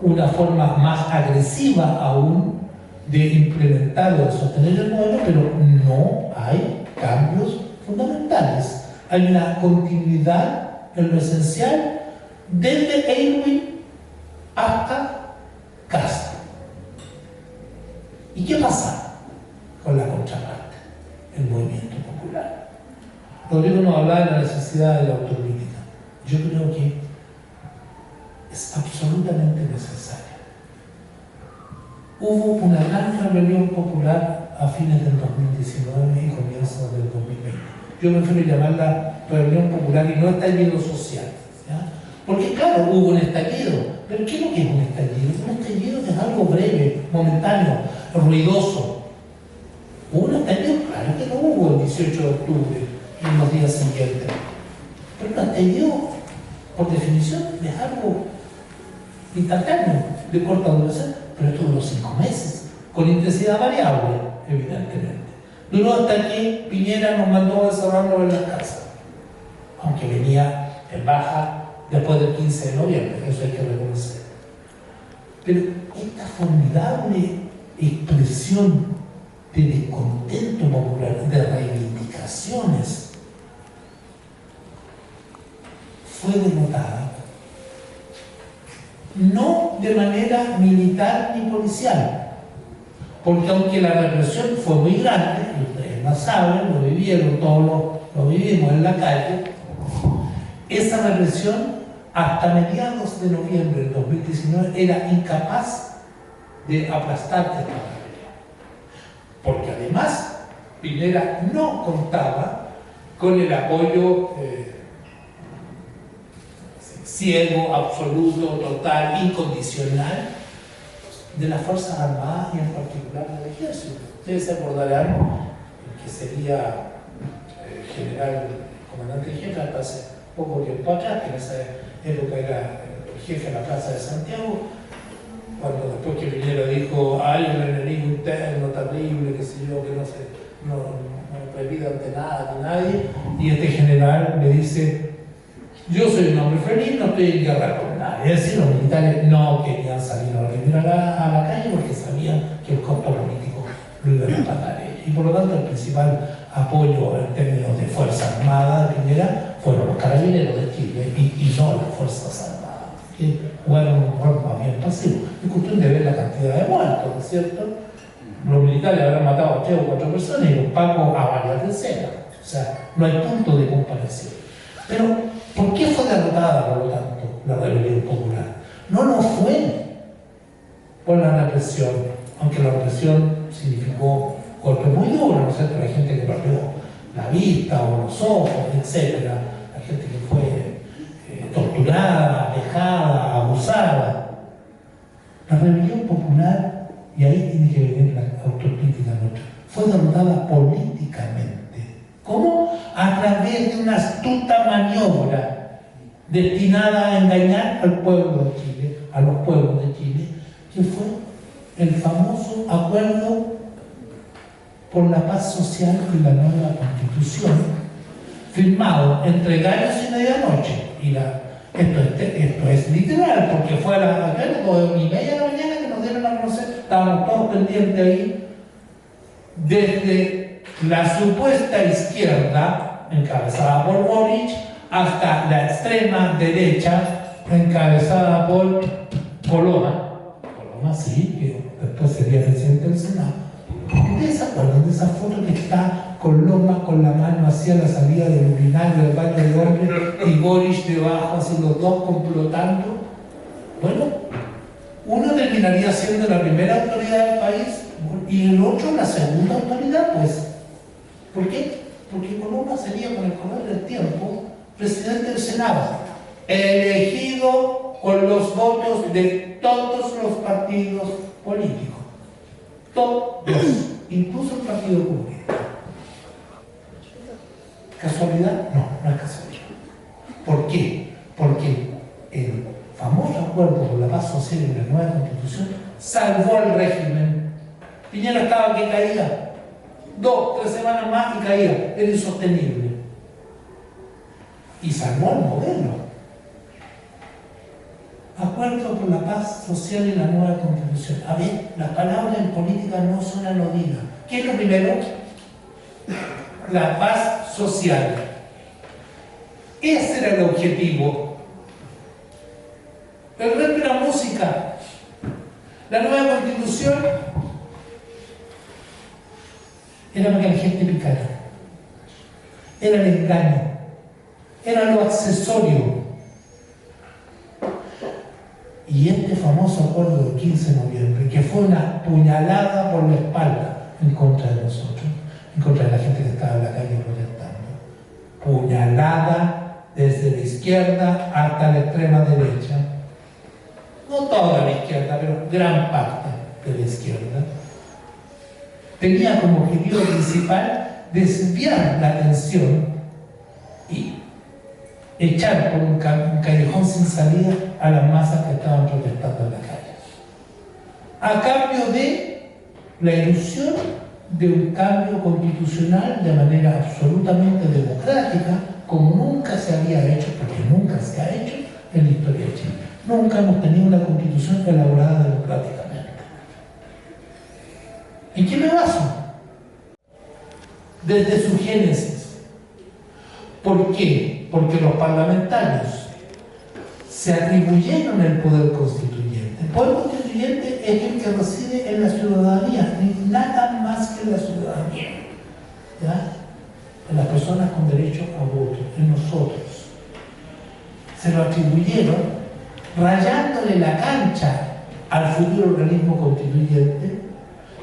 una forma más agresiva aún de implementar o de sostener el modelo, pero no hay cambios fundamentales. Hay una continuidad en lo esencial desde Aylwin hasta Castro. ¿Y qué pasa con la contraparte? El movimiento popular. Rodrigo nos hablaba de la necesidad de la autocrítica. Yo creo que es absolutamente necesaria. Hubo una gran rebelión popular a fines del 2019 y comienzos del 2020. Yo prefiero llamarla rebelión popular y no estallido social, ¿ya? Porque claro, hubo un estallido, pero ¿qué es lo que es un estallido? Un estallido es algo breve, momentáneo, ruidoso. ¿Hubo un estallido? Claro que no hubo el 18 de octubre y en los días siguientes. Pero un estallido, por definición, es algo instantáneo, de corta duración, pero esto duró 5 meses, con intensidad variable, evidentemente. Duró hasta que Piñera nos mandó a encerrarnos en la casa, aunque venía en baja después del 15 de noviembre, eso hay que reconocer. Pero esta formidable expresión de descontento popular, de reivindicaciones, fue denotada no de manera militar ni policial, porque aunque la represión fue muy grande, y ustedes lo saben, lo vivieron, todos lo vivimos en la calle, esa represión hasta mediados de noviembre del 2019 era incapaz de aplastar esta rebelión, porque además Piñera no contaba con el apoyo ciego, absoluto, total, incondicional de las Fuerzas Armadas y en particular del Ejército. Ustedes se acordarán que sería general, comandante jefe hasta hace poco tiempo atrás, que en esa época era el jefe de la Plaza de Santiago, cuando después que Piñera dijo hay un enemigo interno terrible, que sé yo, que no prohibida ante nada ni nadie, y este general le dice: yo soy un hombre feliz, no estoy en guerra con nadie. Es decir, los militares no querían salir a rendir a la calle porque sabían que el costo político lo iban a pagar ellos. Y por lo tanto, el principal apoyo en términos de Fuerza Armada de Piñera fueron los carabineros de Chile y no las Fuerzas Armadas, que jugaron un rol más bien pasivo. Es cuestión de ver la cantidad de muertos, ¿no es cierto? Los militares habrán matado a 3 o 4 personas y los pacos a varias decenas. O sea, no hay punto de comparación. Pero, ¿por qué fue derrotada, por lo tanto, la rebelión popular? No lo fue por la represión, aunque la represión significó golpes muy duros, ¿no es cierto? La gente que perdió la vista o los ojos, etc. La gente que fue torturada, dejada, abusada. La rebelión popular, y ahí tiene que venir la autocrítica nuestra, fue derrotada políticamente. ¿Cómo? A través de una astuta maniobra destinada a engañar al pueblo de Chile, a los pueblos de Chile, que fue el famoso acuerdo por la paz social y la nueva constitución, firmado entre gallos y medianoche. Y esto es literal, porque fue a las 2:30 de la mañana que nos dieron a conocer, estábamos todos pendientes ahí, desde la supuesta izquierda, encabezada por Boric, hasta la extrema derecha, encabezada por Coloma sí, que después sería presidente del Senado. ¿Ustedes se acuerdan de esa foto que está con Loma con la mano hacia la salida del urinario del baño de hombres y Boris debajo, así los dos complotando? Bueno, uno terminaría siendo la primera autoridad del país y el otro la segunda autoridad, pues. ¿Por qué? Porque Coloma sería, con el correr del tiempo, presidente del Senado, elegido con los votos de todos los partidos políticos. Todos, incluso el Partido Comunista. ¿Casualidad? No, no es casualidad. ¿Por qué? Porque el famoso acuerdo por la paz social y la nueva constitución salvó al régimen. Piñera estaba que caía. 2, 3 semanas más y caía. Era insostenible. Y salvó el modelo. Acuerdo por la paz social y la nueva constitución. A ver, las palabras en política no son anodinas. ¿Qué es lo primero? La paz social. Ese era el objetivo. El resto era música. La nueva constitución era para que la gente picara. Era el engaño. Era lo accesorio. Y este famoso acuerdo del 15 de noviembre, que fue una puñalada por la espalda en contra de nosotros, en contra de la gente que estaba en la calle protestando. Puñalada desde la izquierda hasta la extrema derecha. No toda la izquierda, pero gran parte de la izquierda. Tenía como objetivo principal desviar la atención y echar por un callejón sin salida a las masas que estaban protestando en la calle. A cambio de la ilusión de un cambio constitucional de manera absolutamente democrática, como nunca se había hecho, porque nunca se ha hecho en la historia de Chile. Nunca hemos tenido una constitución elaborada democráticamente. ¿En qué me baso? Desde su génesis. ¿Por qué? Porque los parlamentarios se atribuyeron el poder constituyente. El poder constituyente es el que reside en la ciudadanía, ni nada más que la ciudadanía. ¿Ya? En las personas con derecho a voto, en nosotros. Se lo atribuyeron rayándole la cancha al futuro organismo constituyente,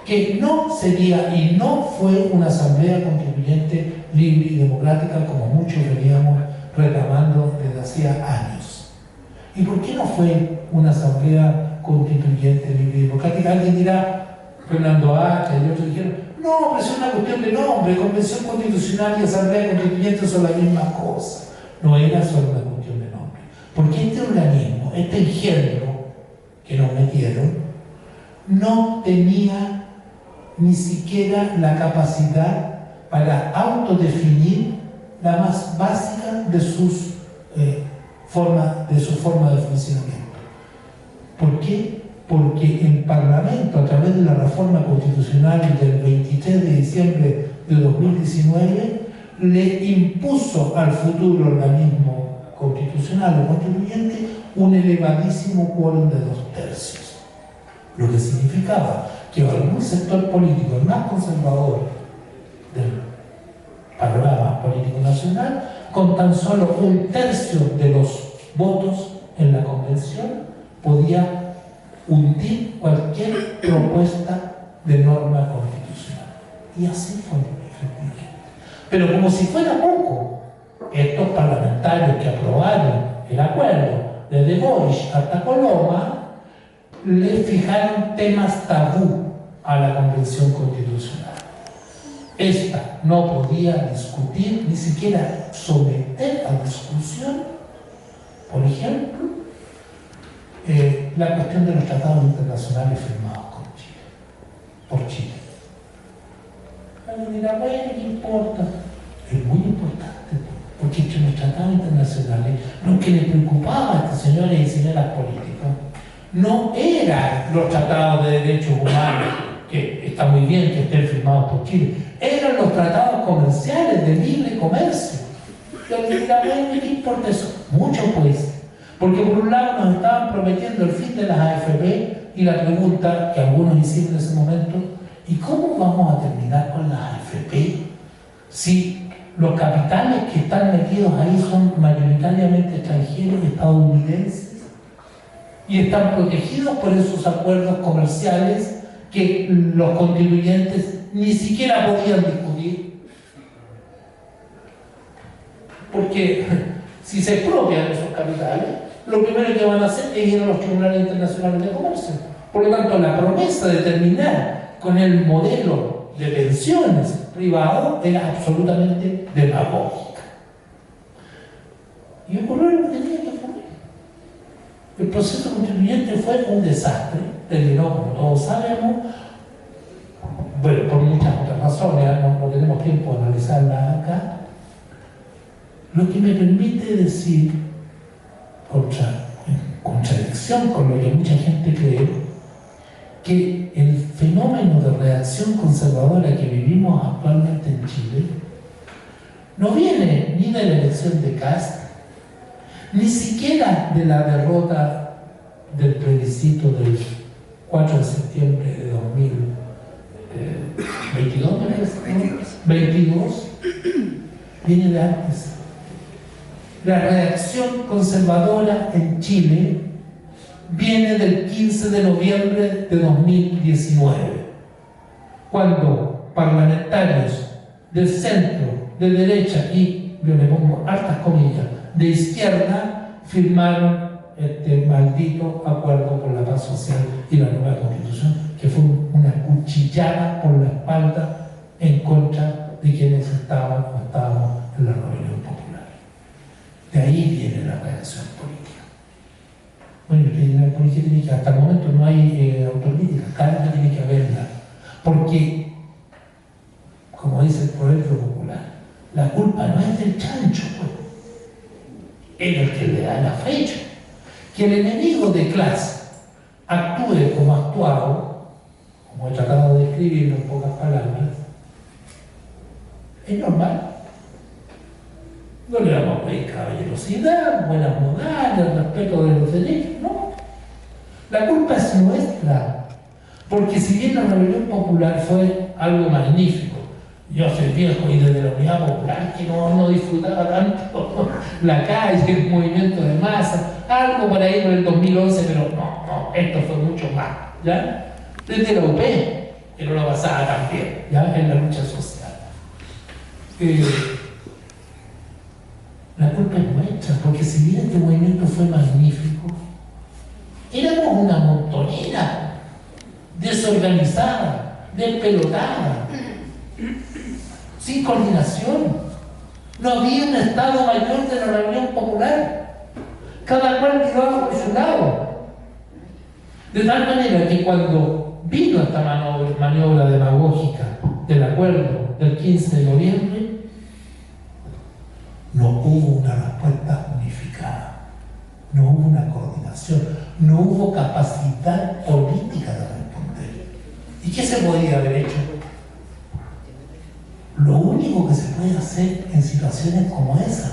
que no sería y no fue una asamblea constituyente libre y democrática como muchos veníamos reclamando desde hacía años. ¿Y por qué no fue una asamblea constituyente libre y democrática? Alguien dirá, Fernando Hacha y otros dijeron, no, pero es una cuestión de nombre, convención constitucional y asamblea constituyente son la misma cosa. No era solo una cuestión de nombre. Porque este organismo, este engendro que nos metieron, no tenía ni siquiera la capacidad para autodefinir la más básica de su forma de funcionamiento. ¿Por qué? Porque el Parlamento, a través de la reforma constitucional del 23 de diciembre de 2019, le impuso al futuro organismo constitucional o constituyente un elevadísimo quórum de 2/3, lo que significaba que algún sector político más conservador del panorama político nacional, con tan solo 1/3 de los votos en la convención, podía hundir cualquier propuesta de norma constitucional. Y así fue, efectivamente. Pero como si fuera poco, estos parlamentarios que aprobaron el acuerdo, desde Boris hasta Coloma, le fijaron temas tabú a la Convención Constitucional. Esta no podía discutir, ni siquiera someter a discusión, por ejemplo, la cuestión de los tratados internacionales firmados con Chile, por Chile. Alguien dirá, bueno, ¿qué importa? Es muy importante, porque entre los tratados internacionales lo que le preocupaba a estos señores y señoras políticos no eran los tratados de derechos humanos, que está muy bien que estén firmados por Chile, eran los tratados comerciales de libre comercio. Y alguien dirá, bueno, ¿qué importa eso? Mucho, pues, Porque por un lado nos estaban prometiendo el fin de las AFP y la pregunta que algunos hicieron en ese momento, ¿y cómo vamos a terminar con las AFP si los capitales que están metidos ahí son mayoritariamente extranjeros y estadounidenses y están protegidos por esos acuerdos comerciales que los contribuyentes ni siquiera podían discutir? Porque si se expropian esos capitales, lo primero que van a hacer es ir a los tribunales internacionales de comercio. Por lo tanto, la promesa de terminar con el modelo de pensiones privado era absolutamente demagógica. Y ocurrió lo que tenía que ocurrir. El proceso constituyente fue un desastre, terminó, como todos sabemos, bueno, por muchas otras razones, no tenemos tiempo de analizarlas acá. Lo que me permite decir, en contradicción con lo que mucha gente cree, que el fenómeno de reacción conservadora que vivimos actualmente en Chile no viene ni de la elección de Kast, ni siquiera de la derrota del plebiscito del 4 de septiembre de 2022, ¿no? 22, viene de antes. La reacción conservadora en Chile viene del 15 de noviembre de 2019, cuando parlamentarios del centro, de derecha y, yo le pongo hartas comillas, de izquierda, firmaron este maldito acuerdo por la paz social y la nueva constitución, que fue una cuchillada por la espalda en contra de quienes estábamos en la rebelión popular. De ahí viene la reacción política. Bueno, la política tiene que, hasta el momento no hay autocrítica, cada vez tiene que haberla. Porque, como dice el proverbio popular, la culpa no es del chancho, pues. Es el que le da el afrecho. Que el enemigo de clase actúe como ha actuado, como he tratado de describirlo en pocas palabras, es normal. No le vamos a pedir caballerosidad, buenas modales, respeto de los derechos, no. La culpa es nuestra, porque si bien la rebelión popular fue algo magnífico, yo soy viejo y desde la Unidad Popular que no disfrutaba tanto la calle, el movimiento de masa, algo por ahí por el 2011, pero no, esto fue mucho más, ¿ya? Desde la UP, que no lo pasaba tan bien, ¿ya? En la lucha social. La culpa es nuestra, porque si bien este movimiento fue magnífico, éramos una montonera, desorganizada, despelotada, sin coordinación. No había un Estado Mayor de la Rebelión Popular. Cada cual tiraba por su lado. De tal manera que cuando vino esta maniobra demagógica del acuerdo del 15 de noviembre, no hubo una respuesta unificada, no hubo una coordinación, no hubo capacidad política de responder. ¿Y qué se podía haber hecho? Lo único que se puede hacer en situaciones como esa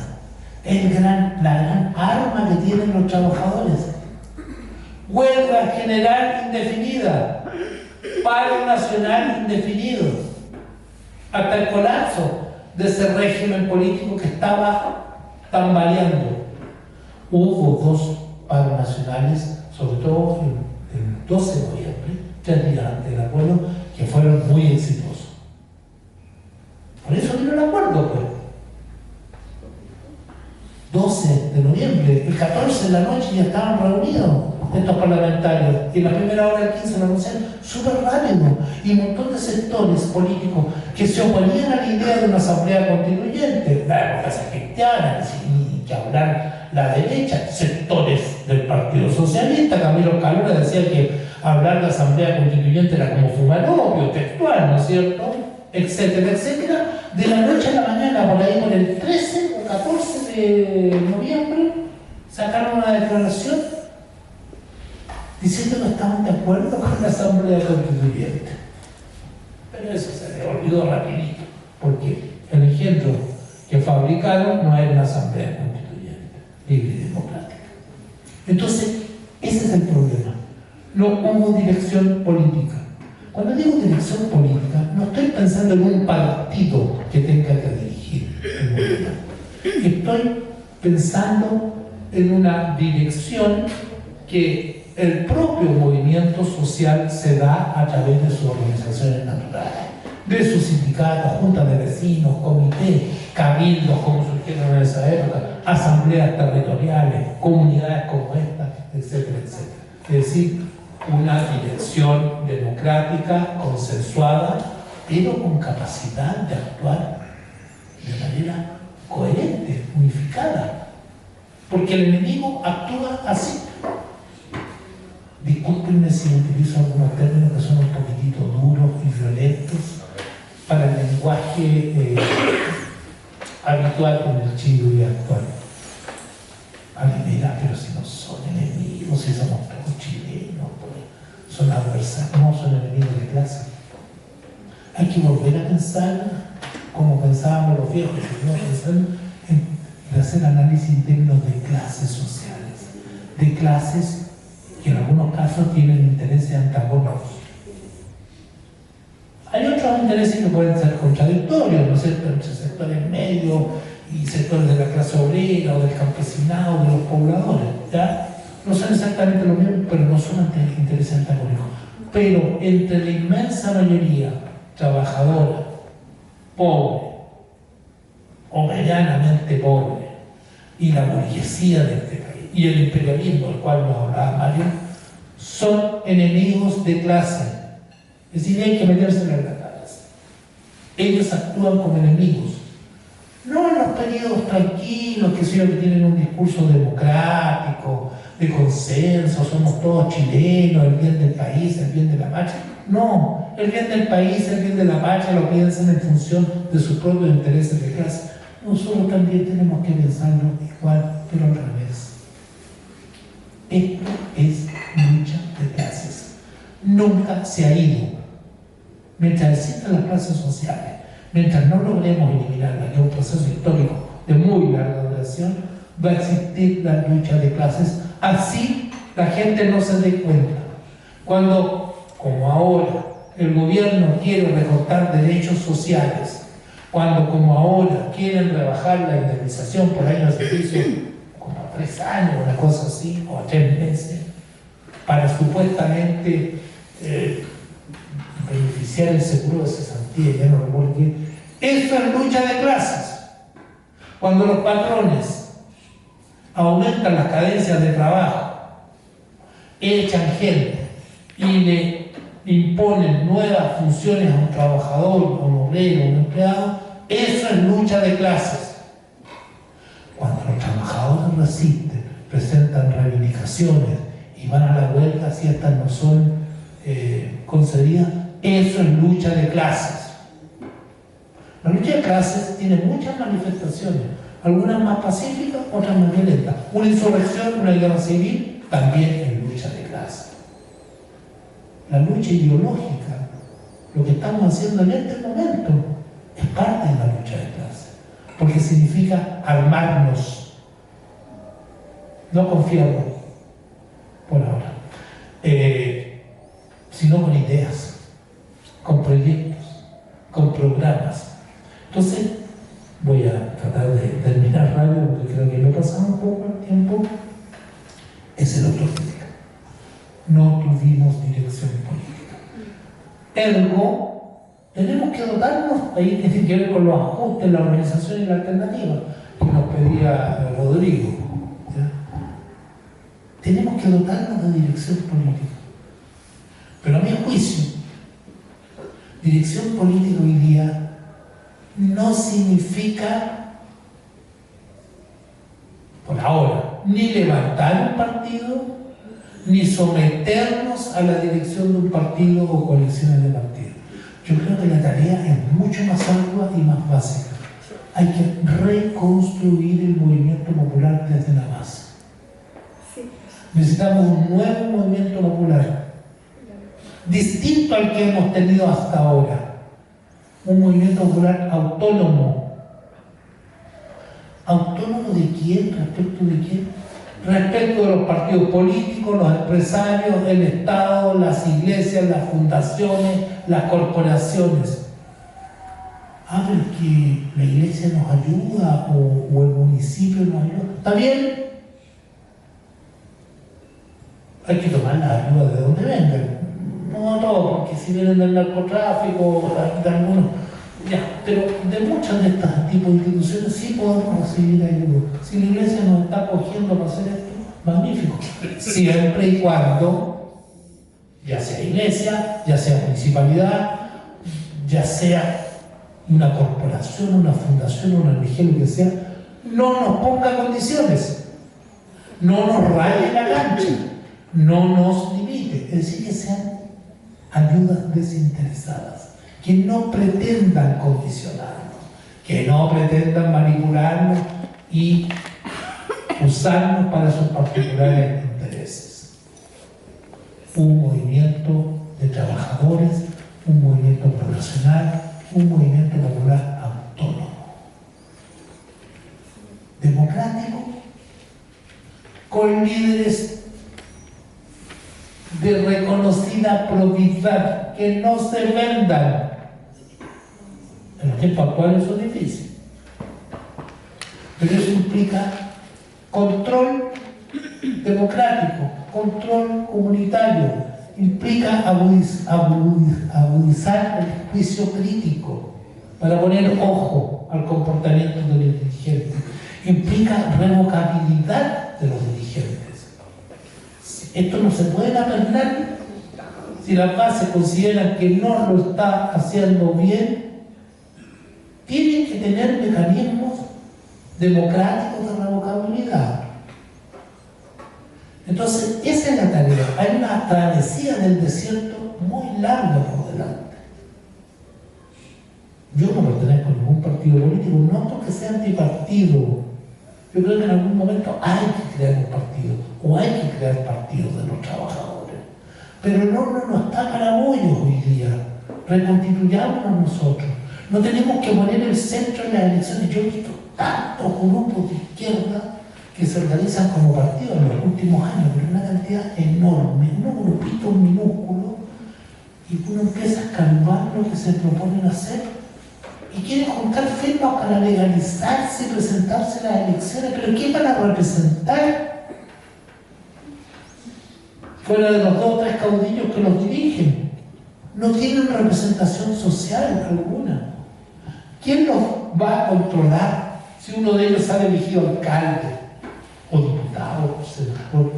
es la gran arma que tienen los trabajadores. Huelga general indefinida, paro nacional indefinido, hasta el colapso de ese régimen político que estaba tambaleando. Hubo 2 paros nacionales, sobre todo el 12 de noviembre, 3 días antes del acuerdo, que fueron muy exitosos. Por eso vino el acuerdo, pues. 12 de noviembre, el 14 de la noche ya estaban reunidos estos parlamentarios, y en la primera hora del 15 lo anunciaron súper rápido, y un montón de sectores políticos que se oponían a la idea de una asamblea constituyente, la democracia cristiana, ni que hablar la derecha, sectores del Partido Socialista. Camilo Calora decía que hablar de asamblea constituyente era como fumar opio, textual, ¿no es cierto?, etcétera, etcétera. De la noche a la mañana, por ahí por el 13 o 14 de noviembre, sacaron una declaración diciendo que estaban de acuerdo con la asamblea constituyente. Pero eso se le olvidó rapidito, porque el engendro que fabricaron no era una asamblea constituyente libre y democrática. Entonces, ese es el problema. No hubo dirección política. Cuando digo dirección política, no estoy pensando en un partido que tenga que dirigir el movimiento. Estoy pensando en una dirección que el propio movimiento social se da a través de sus organizaciones naturales, de sus sindicatos, juntas de vecinos, comités, cabildos como surgieron en esa época, asambleas territoriales, comunidades como esta, etcétera, etcétera. Es decir, una dirección democrática, consensuada, pero con capacidad de actuar de manera coherente, unificada. Porque el enemigo actúa así. Discúlpenme si utilizo algunos términos que son un poquitito duros y violentos para el lenguaje habitual en el Chile actual. Alguien me dirá, pero si no son enemigos, si somos todos chilenos, pues, son adversarios, no son enemigos de clase. Hay que volver a pensar como pensábamos los viejos, ¿no? Pensando en hacer análisis en términos de clases sociales, de clases que en algunos casos tienen intereses antagónicos. Hay otros intereses que pueden ser contradictorios, ¿no es cierto?, entre sectores medios y sectores de la clase obrera o del campesinado, de los pobladores, ¿ya? No son exactamente lo mismo, pero no son intereses antagónicos. Pero entre la inmensa mayoría trabajadora, pobre, o medianamente pobre, y la burguesía de este país, y el imperialismo del cual nos hablaba Mario, son enemigos de clase. Es decir, hay que meterse en las cabezas. Ellos actúan como enemigos. No en los periodos tranquilos, que tienen un discurso democrático, de consenso, somos todos chilenos, el bien del país, el bien de la patria. No, el bien del país, el bien de la patria lo piensan en función de sus propios intereses de clase. Nosotros también tenemos que pensarlo igual, pero al revés. Esto es lucha de clases. Nunca se ha ido. Mientras existan las clases sociales, mientras no logremos eliminarlas, que es un proceso histórico de muy larga duración, va a existir la lucha de clases. Así la gente no se dé cuenta. Cuando, como ahora, el gobierno quiere recortar derechos sociales, cuando, como ahora, quieren rebajar la indemnización por año de servicio como a 3 años, una cosa así, o a 3 meses, para supuestamente beneficiar el seguro de cesantía, ya no recuerdo bien. Eso es lucha de clases. Cuando los patrones aumentan las cadencias de trabajo, echan gente y le imponen nuevas funciones a un trabajador, a un obrero, a un empleado, eso es lucha de clases. Cuando los trabajadores resisten, presentan reivindicaciones y van a la huelga si estas no son concedidas, eso es lucha de clases. La lucha de clases tiene muchas manifestaciones, algunas más pacíficas, otras más violentas. Una insurrección, una guerra civil, también es lucha de clases. La lucha ideológica, lo que estamos haciendo en este momento, es parte de la lucha de clases, porque significa armarnos, no confiarnos por ahora, sino con ideas, con proyectos, con programas. Entonces, voy a tratar de terminar rápido porque creo que me he pasado un poco el tiempo. Es el otro día. No tuvimos dirección política. Ergo, tenemos que dotarnos, ahí tiene que ver con los ajustes, la organización y la alternativa que nos pedía Rodrigo. ¿Ya? Tenemos que dotarnos de dirección política. Pero a mi juicio, dirección política hoy día no significa, por ahora, ni levantar un partido, ni someternos a la dirección de un partido o coaliciones de partidos. Yo creo que la tarea es mucho más ardua y más básica. Hay que reconstruir el movimiento popular desde la base. Necesitamos un nuevo movimiento popular, distinto al que hemos tenido hasta ahora. Un movimiento popular autónomo. ¿Autónomo de quién? ¿Respecto de quién? respecto de los partidos políticos, los empresarios, el Estado, las iglesias, las fundaciones, las corporaciones. Ah, pero es que la iglesia nos ayuda o el municipio nos ayuda. ¿Está bien? Hay que tomar la ayuda de donde vengan. No todo, porque si vienen del narcotráfico, de algunos, ya, pero de muchas de estas tipos de instituciones sí podemos recibir ayuda. Si la iglesia nos está acogiendo para hacer esto, magnífico. Siempre y cuando, ya sea iglesia, ya sea municipalidad, ya sea una corporación, una fundación, una religión, lo que sea, no nos ponga condiciones, no nos raye la cancha, no nos limite. Es decir, que sean ayudas desinteresadas, que no pretendan condicionarnos, que no pretendan manipularnos y usarnos para sus particulares intereses. Un movimiento de trabajadores, un movimiento profesional, un movimiento popular autónomo, democrático, con líderes de reconocida probidad, que no se vendan. En el tiempo actual eso es difícil, pero eso implica control democrático, control comunitario, implica agudizar el juicio crítico para poner ojo al comportamiento de los dirigentes, implica revocabilidad de los dirigentes. Esto no se puede apernar. Si las bases consideran que no lo está haciendo bien, tienen que tener mecanismos democráticos de revocabilidad. Entonces, esa es la tarea. Hay una travesía del desierto muy larga por delante. Yo no pertenezco a ningún partido político, no porque sea antipartido. Yo creo que en algún momento hay que crear un partido, o hay que crear partidos de los trabajadores. Pero no está para bollos hoy día. Reconstituyámonos nosotros. No tenemos que poner el centro en las elecciones. Yo he visto tantos grupos de izquierda que se organizan como partidos en los últimos años, pero una cantidad enorme, unos grupitos minúsculos, y uno empieza a calmar lo que se proponen hacer y quieren juntar firmas para legalizarse y presentarse a las elecciones. ¿Pero quién van a representar? Fuera de los 2 o 3 caudillos que los dirigen. No tienen representación social alguna. ¿Quién los va a controlar si uno de ellos sale elegido alcalde o diputado o senador?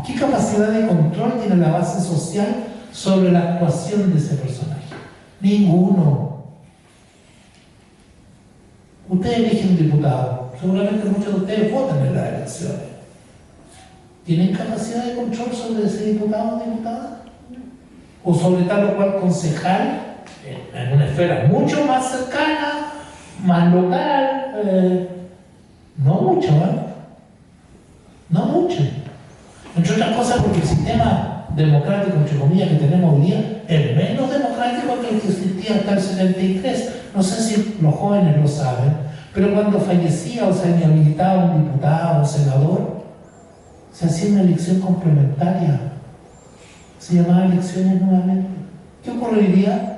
¿Qué capacidad de control tiene la base social sobre la actuación de ese personaje? Ninguno. Ustedes eligen un diputado, seguramente muchos de ustedes votan en las elecciones. ¿Tienen capacidad de control sobre ese diputado o diputada? O sobre tal o cual concejal, en una esfera mucho más cercana, más local, no mucho, ¿eh? No mucho. Entre otras cosas porque el sistema democrático, entre comillas, que tenemos hoy día es menos democrático que el que existía hasta el 73. No sé si los jóvenes lo saben, pero cuando fallecía o se inhabilitaba un diputado o senador, se hacía una elección complementaria. Se llamaba elecciones nuevamente. ¿Qué ocurriría?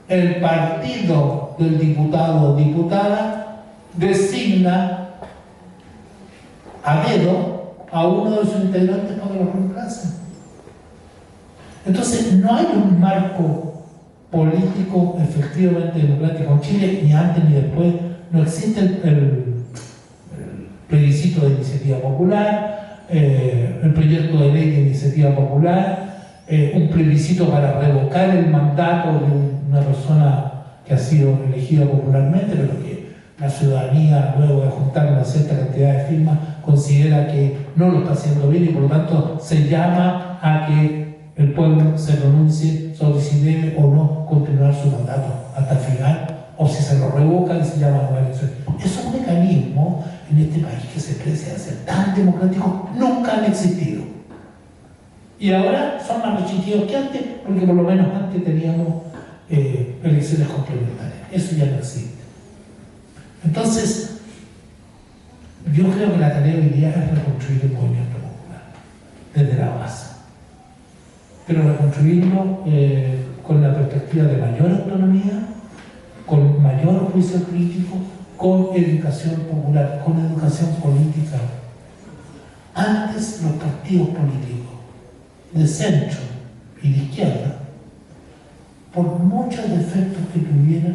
El partido del diputado o diputada designa a dedo a uno de sus integrantes para que lo reemplace. Entonces, no hay un marco político efectivamente democrático en Chile, ni antes ni después. No existe el plebiscito de iniciativa popular, el proyecto de ley de iniciativa popular, un plebiscito para revocar el mandato de una persona que ha sido elegida popularmente, pero que la ciudadanía, luego de juntar una cierta cantidad de firmas, considera que no lo está haciendo bien y por lo tanto se llama a que el pueblo se pronuncie sobre si debe o no continuar su mandato hasta el final, o si se lo revoca y se llama a nueva elección. Esos mecanismos en este país que se precia de ser tan democráticos nunca han existido. Y ahora son más restrictivos que antes, porque por lo menos antes teníamos elecciones complementarias. Eso ya no existe. Entonces, Yo creo que la tarea hoy día es reconstruir el movimiento popular desde la base, pero reconstruirlo con la perspectiva de mayor autonomía, con mayor juicio crítico, con educación popular, con educación política. Antes los partidos políticos de centro y de izquierda, por muchos defectos que tuvieran,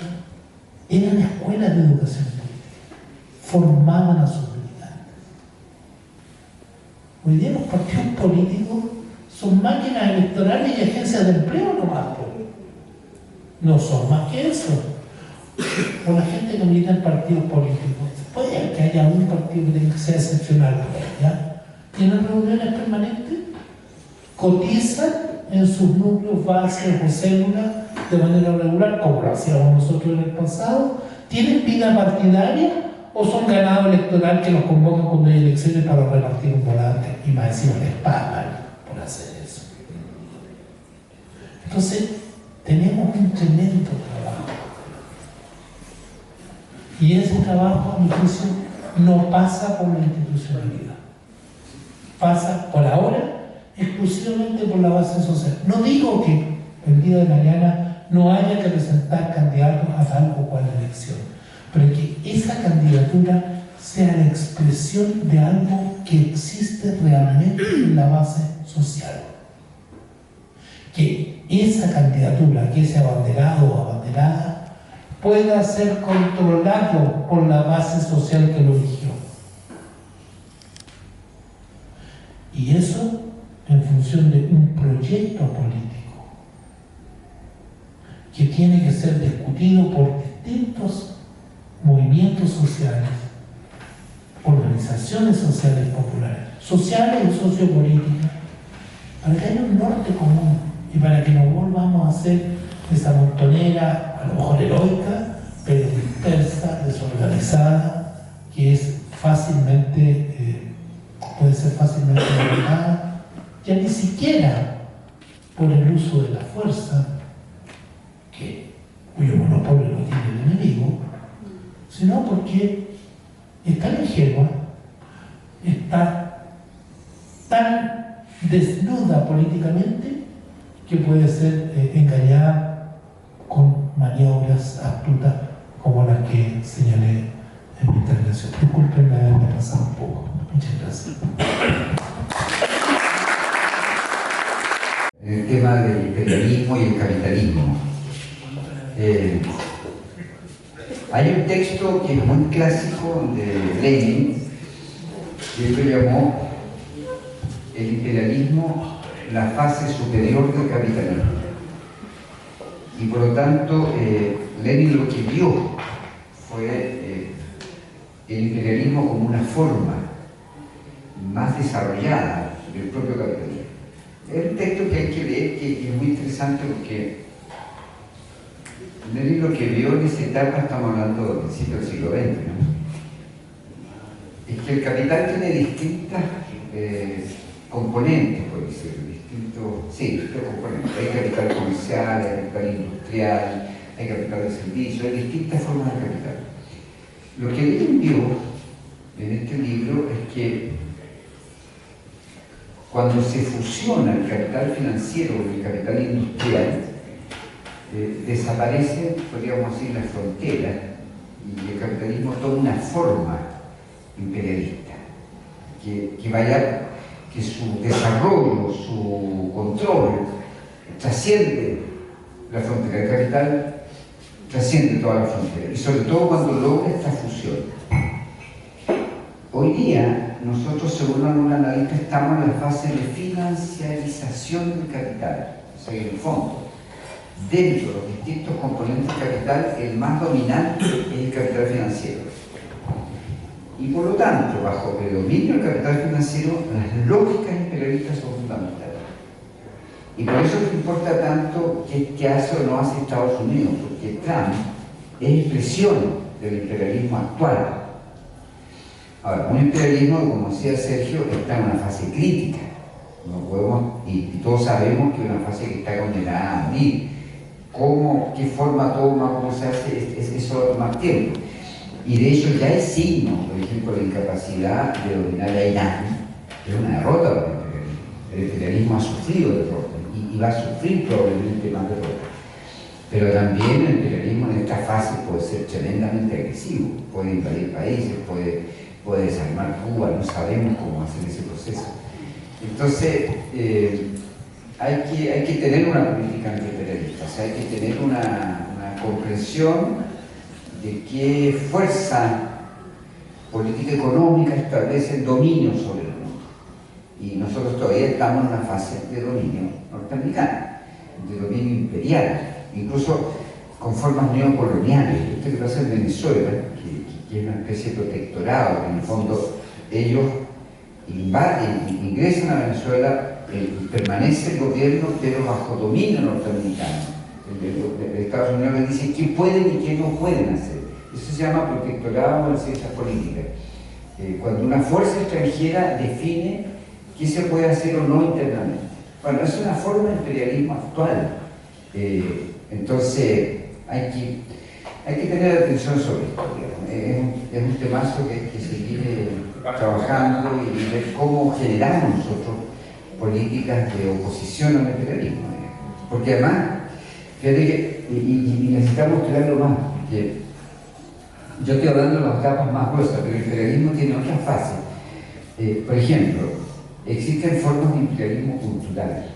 eran escuelas de educación política, formaban a sus militantes. Hoy día los partidos políticos son máquinas electorales y agencias de empleo nomás, no son más que eso. O la gente que milita en partidos políticos, puede que haya un partido que sea excepcional, ¿ya? Tienen reuniones permanentes, cotizan en sus núcleos, bases o células de manera regular, como lo hacíamos nosotros en el pasado. ¿Tienen vida partidaria o son ganado electoral que los convocan cuando hay elecciones para repartir un volante y más encima les pagan por hacer eso? Entonces, tenemos un tremendo trabajo. Y ese trabajo, a mi juicio, no pasa por la institucionalidad. Pasa, por ahora, exclusivamente por la base social. No digo que el día de mañana no haya que presentar candidatos a tal o cual elección, pero que esa candidatura sea la expresión de algo que existe realmente en la base social. Que esa candidatura, que ese abanderado o abanderada, pueda ser controlado por la base social que lo eligió. Y eso en función de un proyecto político que tiene que ser discutido por distintos movimientos sociales, organizaciones sociales populares, sociales y sociopolíticas, para que haya un norte común y para que no volvamos a hacer esa montonera, a lo mejor heroica, pero dispersa, desorganizada, que es fácilmente, puede ser fácilmente gobernada, ya ni siquiera por el uso de la fuerza, cuyo monopolio lo tiene el enemigo, sino porque es tan ingenua, está tan desnuda políticamente, que puede ser engañada con maniobras astutas como las que señalé en mi intervención. Disculpenme haberme pasado un poco. Muchas gracias. El tema del imperialismo y el capitalismo. Hay un texto que es muy clásico de Lenin, que él lo llamó el imperialismo la fase superior del capitalismo. Y por lo tanto, Lenin lo que vio fue el imperialismo como una forma más desarrollada del propio capitalismo. Es un texto que hay que leer, que es muy interesante porque Lenin lo que vio en esa etapa, estamos hablando del principio del siglo XX, ¿no? Es que el capital tiene distintas componentes, por decirlo, distintos componentes. Hay capital comercial, hay capital industrial, hay capital de servicio, hay distintas formas de capital. Lo que Lenin vio en este libro es que cuando se fusiona el capital financiero con el capital industrial, desaparecen, podríamos decir, las fronteras y el capitalismo toma una forma imperialista, que su desarrollo, su control trasciende la frontera del capital, trasciende toda la frontera, y sobre todo cuando logra esta fusión. Hoy día, nosotros, según un analista, estamos en la fase de financiarización del capital, o sea, en el fondo, dentro de los distintos componentes del capital, el más dominante es el capital financiero. Y por lo tanto, bajo el dominio del capital financiero, las lógicas imperialistas son fundamentales. Y por eso nos importa tanto qué hace o no hace Estados Unidos, porque Trump es expresión del imperialismo actual. Ahora, un imperialismo, como decía Sergio, está en una fase crítica. No podemos, y todos sabemos que es una fase que está condenada a morir. ¿Qué forma toma, cómo se hace? Eso va a tomar tiempo. Y de hecho ya hay signos, por ejemplo, la incapacidad de dominar a Irán, es una derrota para el imperialismo. El imperialismo ha sufrido derrota y va a sufrir probablemente más derrota. Pero también el imperialismo en esta fase puede ser tremendamente agresivo, puede invadir países, puede desarmar Cuba, no sabemos cómo hacer ese proceso. Entonces, hay que tener una política antiimperialista, o sea, hay que tener una comprensión de qué fuerza política económica establece el dominio sobre el mundo. Y nosotros todavía estamos en una fase de dominio norteamericano, de dominio imperial, incluso con formas neocoloniales. Esto que pasa en Venezuela, que es una especie de protectorado, que en el fondo ellos invaden, ingresan a Venezuela, permanece el gobierno, pero bajo dominio norteamericano. De Estados Unidos les dice qué pueden y qué no pueden hacer. Eso se llama protectorado en ciencias políticas. Cuando una fuerza extranjera define qué se puede hacer o no internamente. Bueno, es una forma de imperialismo actual. Entonces, hay que tener atención sobre esto, digamos. Es un temazo que hay que seguir trabajando y ver cómo generamos nosotros políticas de oposición al imperialismo. Porque además, fíjate que, y necesitamos estudiarlo más, porque yo estoy hablando de las capas más gruesas, pero el imperialismo tiene otras fases. Por ejemplo, existen formas de imperialismo cultural.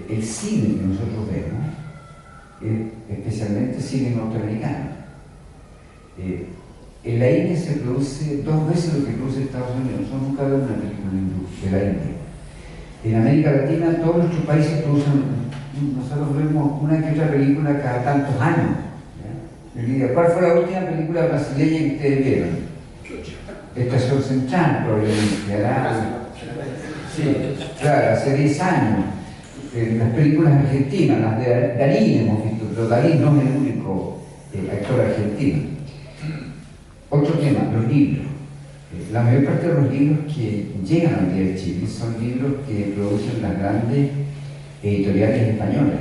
El cine que nosotros vemos, especialmente cine norteamericano, en la India se produce 2 veces lo que produce Estados Unidos. Nosotros nunca vemos una película de la India. En América Latina todos nuestros países producen, nosotros vemos una que otra película cada tantos años. ¿Ya? ¿Cuál fue la última película brasileña que ustedes vieron? Estación Central, probablemente. Sí, claro, hace 10 años. Las películas argentinas, las de Darín hemos visto, pero Darín no es el único actor argentino. Otro tema, los libros. La mayor parte de los libros que llegan hoy día a Chile son libros que producen las grandes editoriales españolas.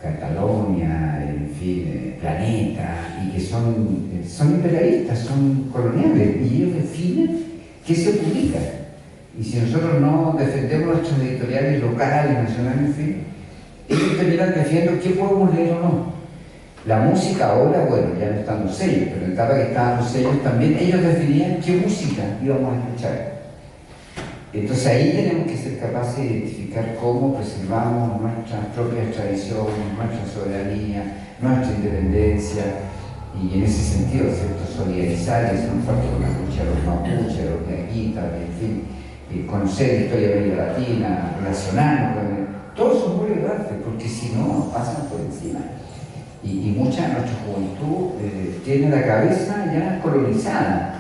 Catalonia, en fin, Planeta, y que son imperialistas, son coloniales, y ellos definen qué se publica. Y si nosotros no defendemos nuestras editoriales locales, nacionales, en fin, ellos terminan defendiendo qué podemos leer o no. La música ahora, bueno, ya no están los sellos, pero en la etapa que estaban los sellos también, ellos definían qué música íbamos a escuchar. Entonces ahí tenemos que ser capaces de identificar cómo preservamos nuestras propias tradiciones, nuestra soberanía, nuestra independencia, y en ese sentido, ¿cierto?, solidarizar y hacer un pacto con la lucha de los mapuches, de los yaquitas, en fin, conocer la historia de América Latina, relacionarnos con él. Todo eso es muy relevante, porque si no, pasan por encima. Y mucha de nuestra juventud tiene la cabeza ya colonizada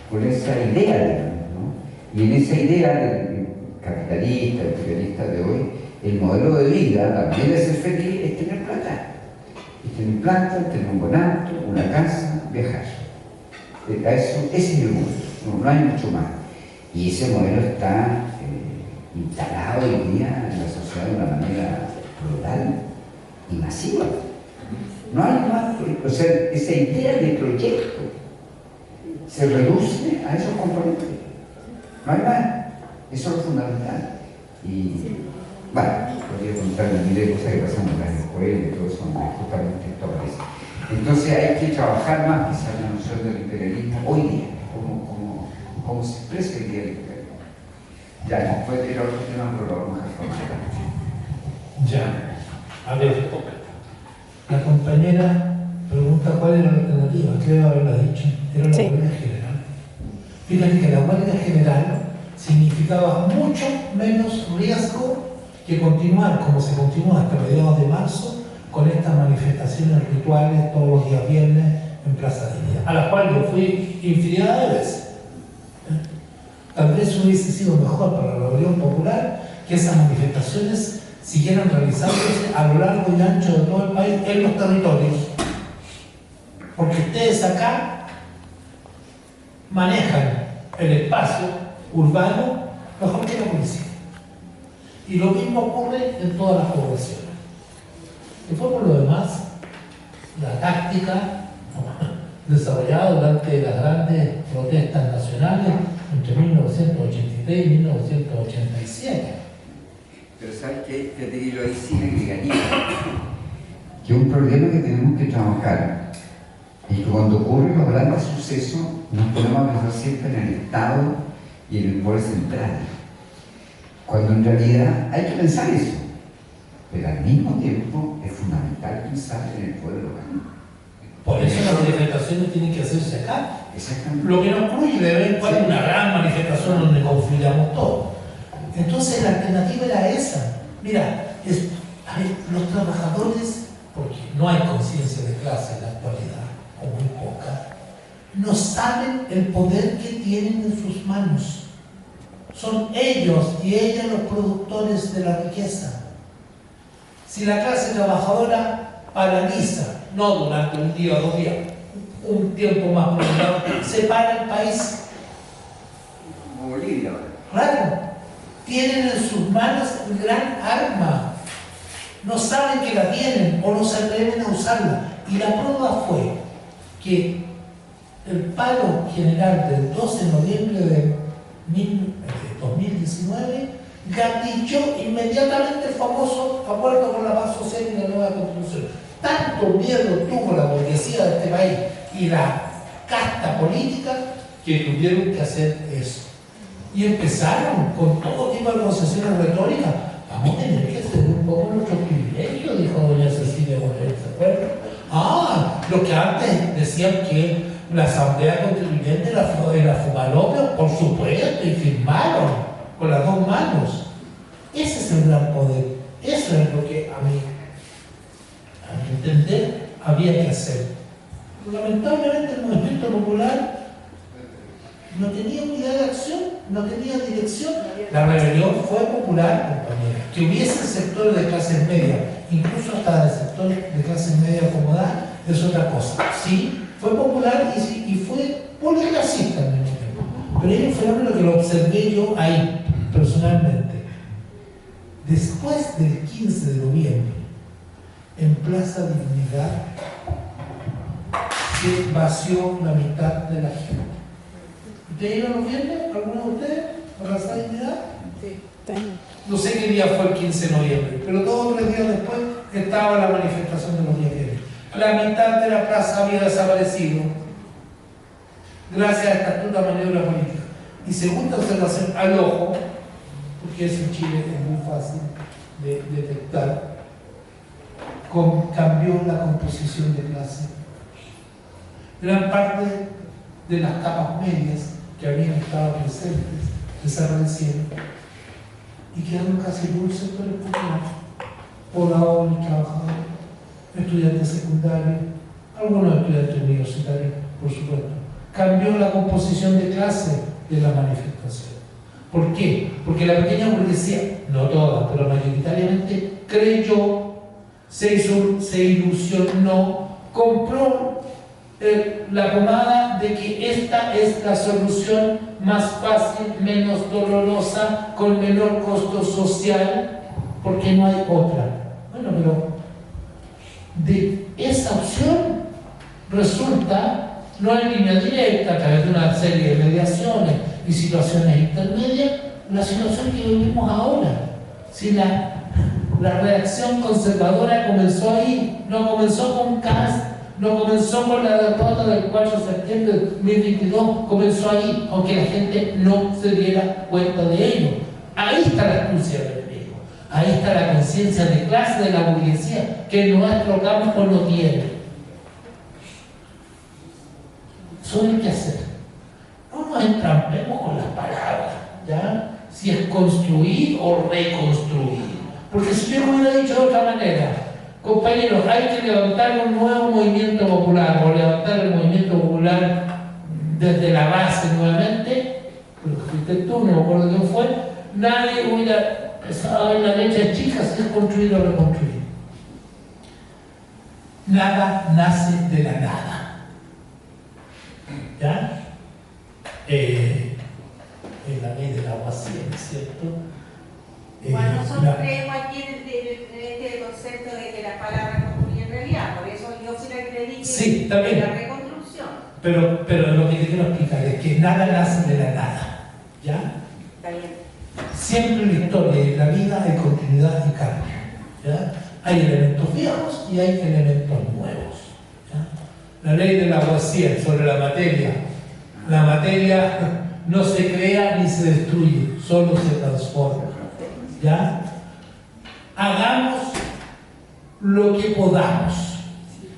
por esa idea, ¿no? Y en esa idea del capitalista, imperialista de hoy, el modelo de vida, la manera de ser feliz, es tener plata. Es tener plata, tener un buen auto, una casa, viajar. Ese es el mundo, no hay mucho más. Y ese modelo está instalado hoy día en la sociedad de una manera brutal y masiva. No hay más, o sea, esa idea de proyecto se reduce a esos componentes. No hay más, eso es lo fundamental. Y bueno, podría contarle miles de cosas que pasan en las escuelas y todo eso, donde justamente esto aparece. Entonces hay que trabajar más quizás la noción del imperialismo hoy día, cómo se expresa el día del imperialismo. Ya, después de ir a otro tema, pero lo vamos a dejar. Ya, a ver, la compañera pregunta cuál era la alternativa, ¿qué haberla dicho? Era la huelga general. Fíjate que la huelga general significaba mucho menos riesgo que continuar como se continúa hasta mediados de marzo con estas manifestaciones rituales todos los días viernes en Plaza de Día, a las cuales yo fui infinidad de veces. Tal vez hubiese sido mejor para la rebelión popular que esas manifestaciones siguieran realizándose a lo largo y ancho de todo el país en los territorios, porque ustedes acá manejan el espacio urbano mejor que la policía, y lo mismo ocurre en todas las poblaciones. Y por lo demás, la táctica desarrollada durante las grandes protestas nacionales entre 1983 y 1987. Pero ¿sabes qué? Fíjate que yo ahí sí me agregaría que un problema que tenemos que trabajar y que cuando ocurren los grandes sucesos nos ponemos a pensar siempre en el Estado y en el poder central, cuando en realidad hay que pensar eso, pero al mismo tiempo es fundamental pensar en el poder local. Por eso las manifestaciones tienen que hacerse acá. Exactamente. Lo que nos incluye de vez en cuando una gran manifestación donde confluiramos todos. Entonces la alternativa era esa. Mira, los trabajadores, porque no hay conciencia de clase en la actualidad, o muy poca, no saben el poder que tienen en sus manos. Son ellos y ellas los productores de la riqueza. Si la clase trabajadora paraliza, no durante un día o 2 días, un tiempo más prolongado, se para el país. Como Bolivia ahora. Claro, tienen en sus manos un gran arma. No saben que la tienen o no se atreven a usarla. Y la prueba fue que el paro general del 12 de noviembre de 2019 gatilló inmediatamente el famoso acuerdo con la paz social y la nueva constitución. Tanto miedo tuvo la burguesía de este país y la casta política que tuvieron que hacer eso. Y empezaron con todo tipo de concesiones retóricas. Vamos a tener que ceder un poco nuestro privilegio, dijo doña Cecilia Morel, ¿se acuerdan? Lo que antes decían que la Asamblea Constituyente era fumalopio, por supuesto, y firmaron con las 2 manos. Ese es el gran poder. Eso es lo que a mi entender había que hacer. Lamentablemente el movimiento popular no tenía unidad de acción, no tenía dirección. La rebelión fue popular, compañera. Que hubiese sectores de clases medias, incluso hasta el sector de clases medias acomodadas, es otra cosa. Sí, fue popular y fue policlasista al mismo tiempo. Pero hay un fenómeno que lo observé yo ahí, personalmente. Después del 15 de noviembre, en Plaza Dignidad, se vació la mitad de la gente. ¿Ustedes iban los viernes? ¿Alguno de ustedes? ¿A Plaza Dignidad? Sí. No sé qué día fue el 15 de noviembre, pero 2 o 3 días después estaba la manifestación de los días viernes. La mitad de la plaza había desaparecido gracias a esta astuta maniobra política. Y segunda observación, al ojo, porque eso en Chile es muy fácil de detectar, cambió la composición de clase. Gran parte de las capas medias que habían estado presentes desaparecieron y quedaron casi todos sectores populares, pobladores, trabajadores, estudiantes secundarios, algunos estudiantes universitarios, por supuesto. Cambió la composición de clase de la manifestación. ¿Por qué? Porque la pequeña burguesía, no toda, pero mayoritariamente, creyó, se ilusionó, compró la pomada de que esta es la solución más fácil, menos dolorosa, con menor costo social, porque no hay otra. Bueno, pero de esa opción resulta, no en línea directa, a través de una serie de mediaciones y situaciones intermedias, la situación que vivimos ahora. Si la reacción conservadora comenzó ahí, no comenzó con Kast, no comenzó con la derrota del 4 de septiembre de 2022, comenzó ahí, aunque la gente no se diera cuenta de ello. Ahí está la astucia del enemigo, ahí está la conciencia de clase de la burguesía, que en nuestro campo no tiene. Eso hay que hacer. No nos entrampemos con las palabras, ¿ya? Si es construir o reconstruir. Porque si yo me hubiera dicho de otra manera, compañeros, hay que levantar un nuevo movimiento popular, o levantar el movimiento popular desde la base nuevamente, lo que fuiste tú, no me acuerdo quién fue, nadie hubiera pensado en la leche chica si es construir o reconstruir. Nada nace de la nada. ¿Ya? En la ley del agua siempre, ¿cierto? Bueno, nosotros creemos aquí en este concepto de que las palabras construyen realidad, por eso yo sí le he dicho Sí, está bien. de la reconstrucción. Pero lo que te quiero explicar es que nada nace de la nada, ¿ya? Está bien. Siempre en la historia y en la vida hay continuidad y cambio, ¿ya? Hay elementos viejos y hay elementos nuevos, ¿ya? La ley de Lavoisier sobre la materia no se crea ni se destruye, solo se transforma, ¿ya? Hagamos lo que podamos.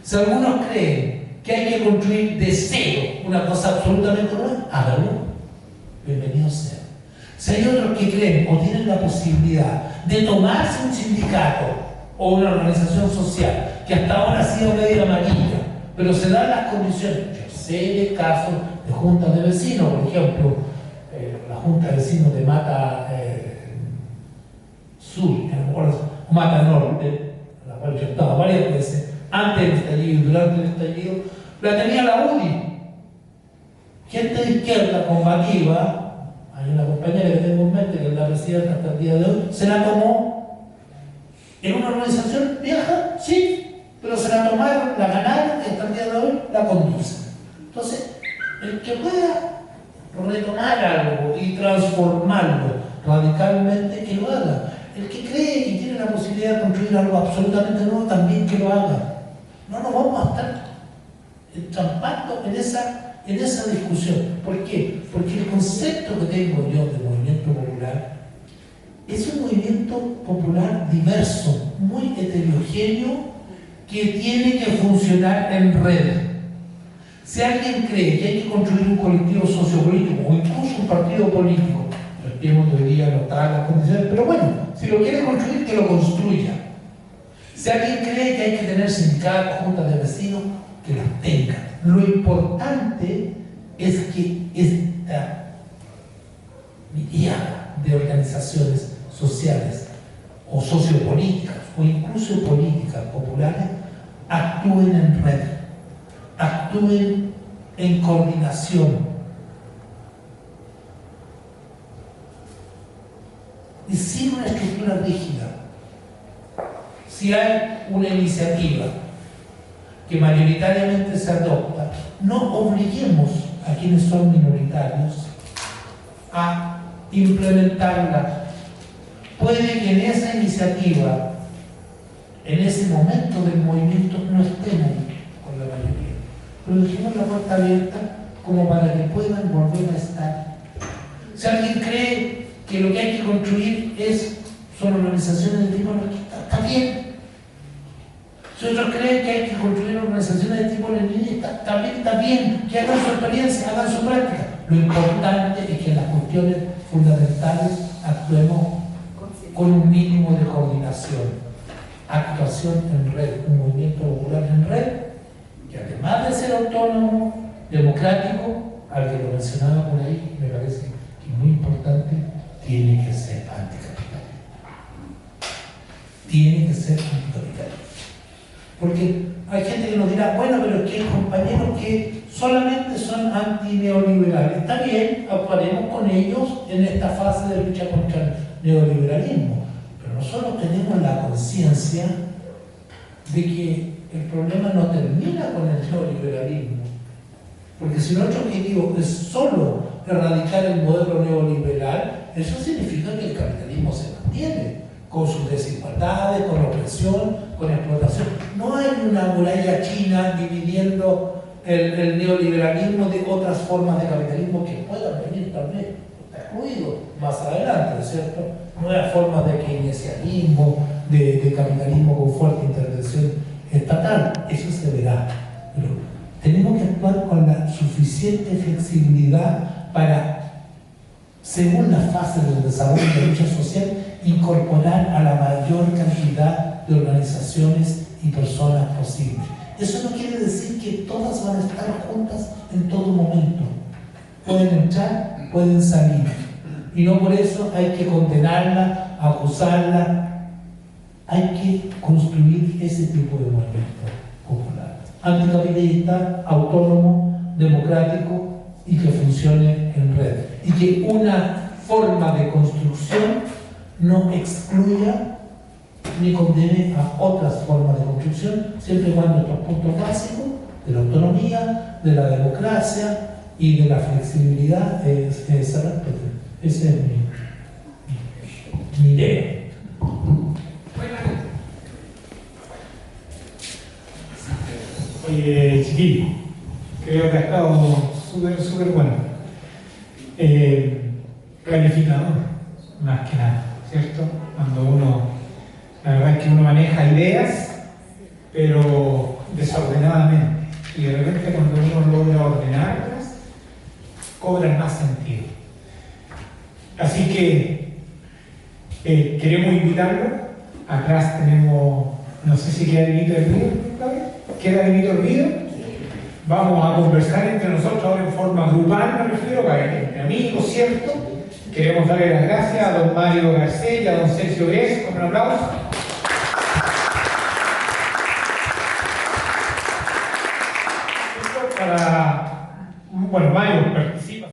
Si algunos creen que hay que construir de cero una cosa absolutamente nueva, háganlo, bienvenido sea. Si hay otros que creen o tienen la posibilidad de tomarse un sindicato o una organización social que hasta ahora ha sido medio amarilla, pero se dan las condiciones, yo sé de casos de juntas de vecinos, por ejemplo, la junta de vecinos de Mata Sur, o Mata Norte, en la cual yo estaba varias veces, antes del estallido y durante el estallido, la tenía la UDI. Gente de izquierda combativa. Hay una compañera que tengo en mente, que es la presidenta hasta el día de hoy, se la tomó en una organización vieja, sí, pero se la tomaron, la ganaron y hasta el día de hoy la conducen. Entonces, el que pueda retomar algo y transformarlo radicalmente, que lo haga. El que cree y tiene la posibilidad de construir algo absolutamente nuevo, también que lo haga. No nos vamos a estar entrampando en esa discusión. ¿Por qué? Porque el concepto que tengo yo de movimiento popular es un movimiento popular diverso, muy heterogéneo, que tiene que funcionar en red. Si alguien cree que hay que construir un colectivo sociopolítico o incluso un partido político, respetemos que hoy día no está en las condiciones, pero bueno, si lo quiere construir, que lo construya. Si alguien cree que hay que tener sindicatos, juntas de vecinos, que las tenga. Lo importante es que esta miriada de organizaciones sociales o sociopolíticas o incluso políticas populares actúen en red, actúen en coordinación y sin una estructura rígida. Si hay una iniciativa que mayoritariamente se adopta, no obliguemos a quienes son minoritarios a implementarla. Puede que en esa iniciativa, en ese momento del movimiento, no estemos con la mayoría, pero dejemos la puerta abierta como para que puedan volver a estar. Si alguien cree que lo que hay que construir son organizaciones de tipo anarquista, está bien. Si otros creen que hay que construir organizaciones de tipo leninista, también está bien, que hagan su experiencia, hagan su práctica. Lo importante es que en las cuestiones fundamentales actuemos con un mínimo de coordinación. Actuación en red, un movimiento popular en red, que además de ser autónomo, democrático, al que lo mencionaba por ahí, me parece que es muy importante, tiene que ser anticapitalista. Tiene que ser anticapitalista. Porque hay gente que nos dirá, bueno, pero es que hay compañeros que solamente son antineoliberales. Está bien, actuaremos con ellos en esta fase de lucha contra el neoliberalismo. Pero nosotros tenemos la conciencia de que el problema no termina con el neoliberalismo. Porque si nuestro objetivo es solo erradicar el modelo neoliberal, eso significa que el capitalismo se mantiene, con sus desigualdades, con opresión, con explotación. No hay una muralla china dividiendo el neoliberalismo de otras formas de capitalismo que puedan venir también, está excluido más adelante, ¿cierto? Nuevas formas de keynesianismo, de capitalismo con fuerte intervención estatal, eso se verá. Pero tenemos que actuar con la suficiente flexibilidad para, según las fases del desarrollo de la lucha social, incorporar a la mayor cantidad de organizaciones y personas posibles. Eso no quiere decir que todas van a estar juntas en todo momento. Pueden entrar, pueden salir. Y no por eso hay que condenarla, acusarla. Hay que construir ese tipo de movimiento popular. Anticapitalista, autónomo, democrático y que funcione en red. Y que una forma de construcción no excluya ni condene a otras formas de construcción, siempre y cuando estos puntos básicos de la autonomía, de la democracia y de la flexibilidad se respete. Esa es mi idea. Oye, chiquillo, creo que ha estado súper bueno. Planificador, más que nada, ¿cierto? La verdad es que uno maneja ideas, pero desordenadamente. Y de repente cuando uno logra ordenarlas, cobran más sentido. Así que queremos invitarlo. Atrás tenemos, no sé si queda Vinito Hervido, ¿queda Vinito Hervido? Vamos a conversar entre nosotros ahora en forma grupal, me refiero, entre amigos, ¿cierto? Queremos darle las gracias a don Mario Garcés y a don Sergio Gués, con un aplauso. Bueno, Mario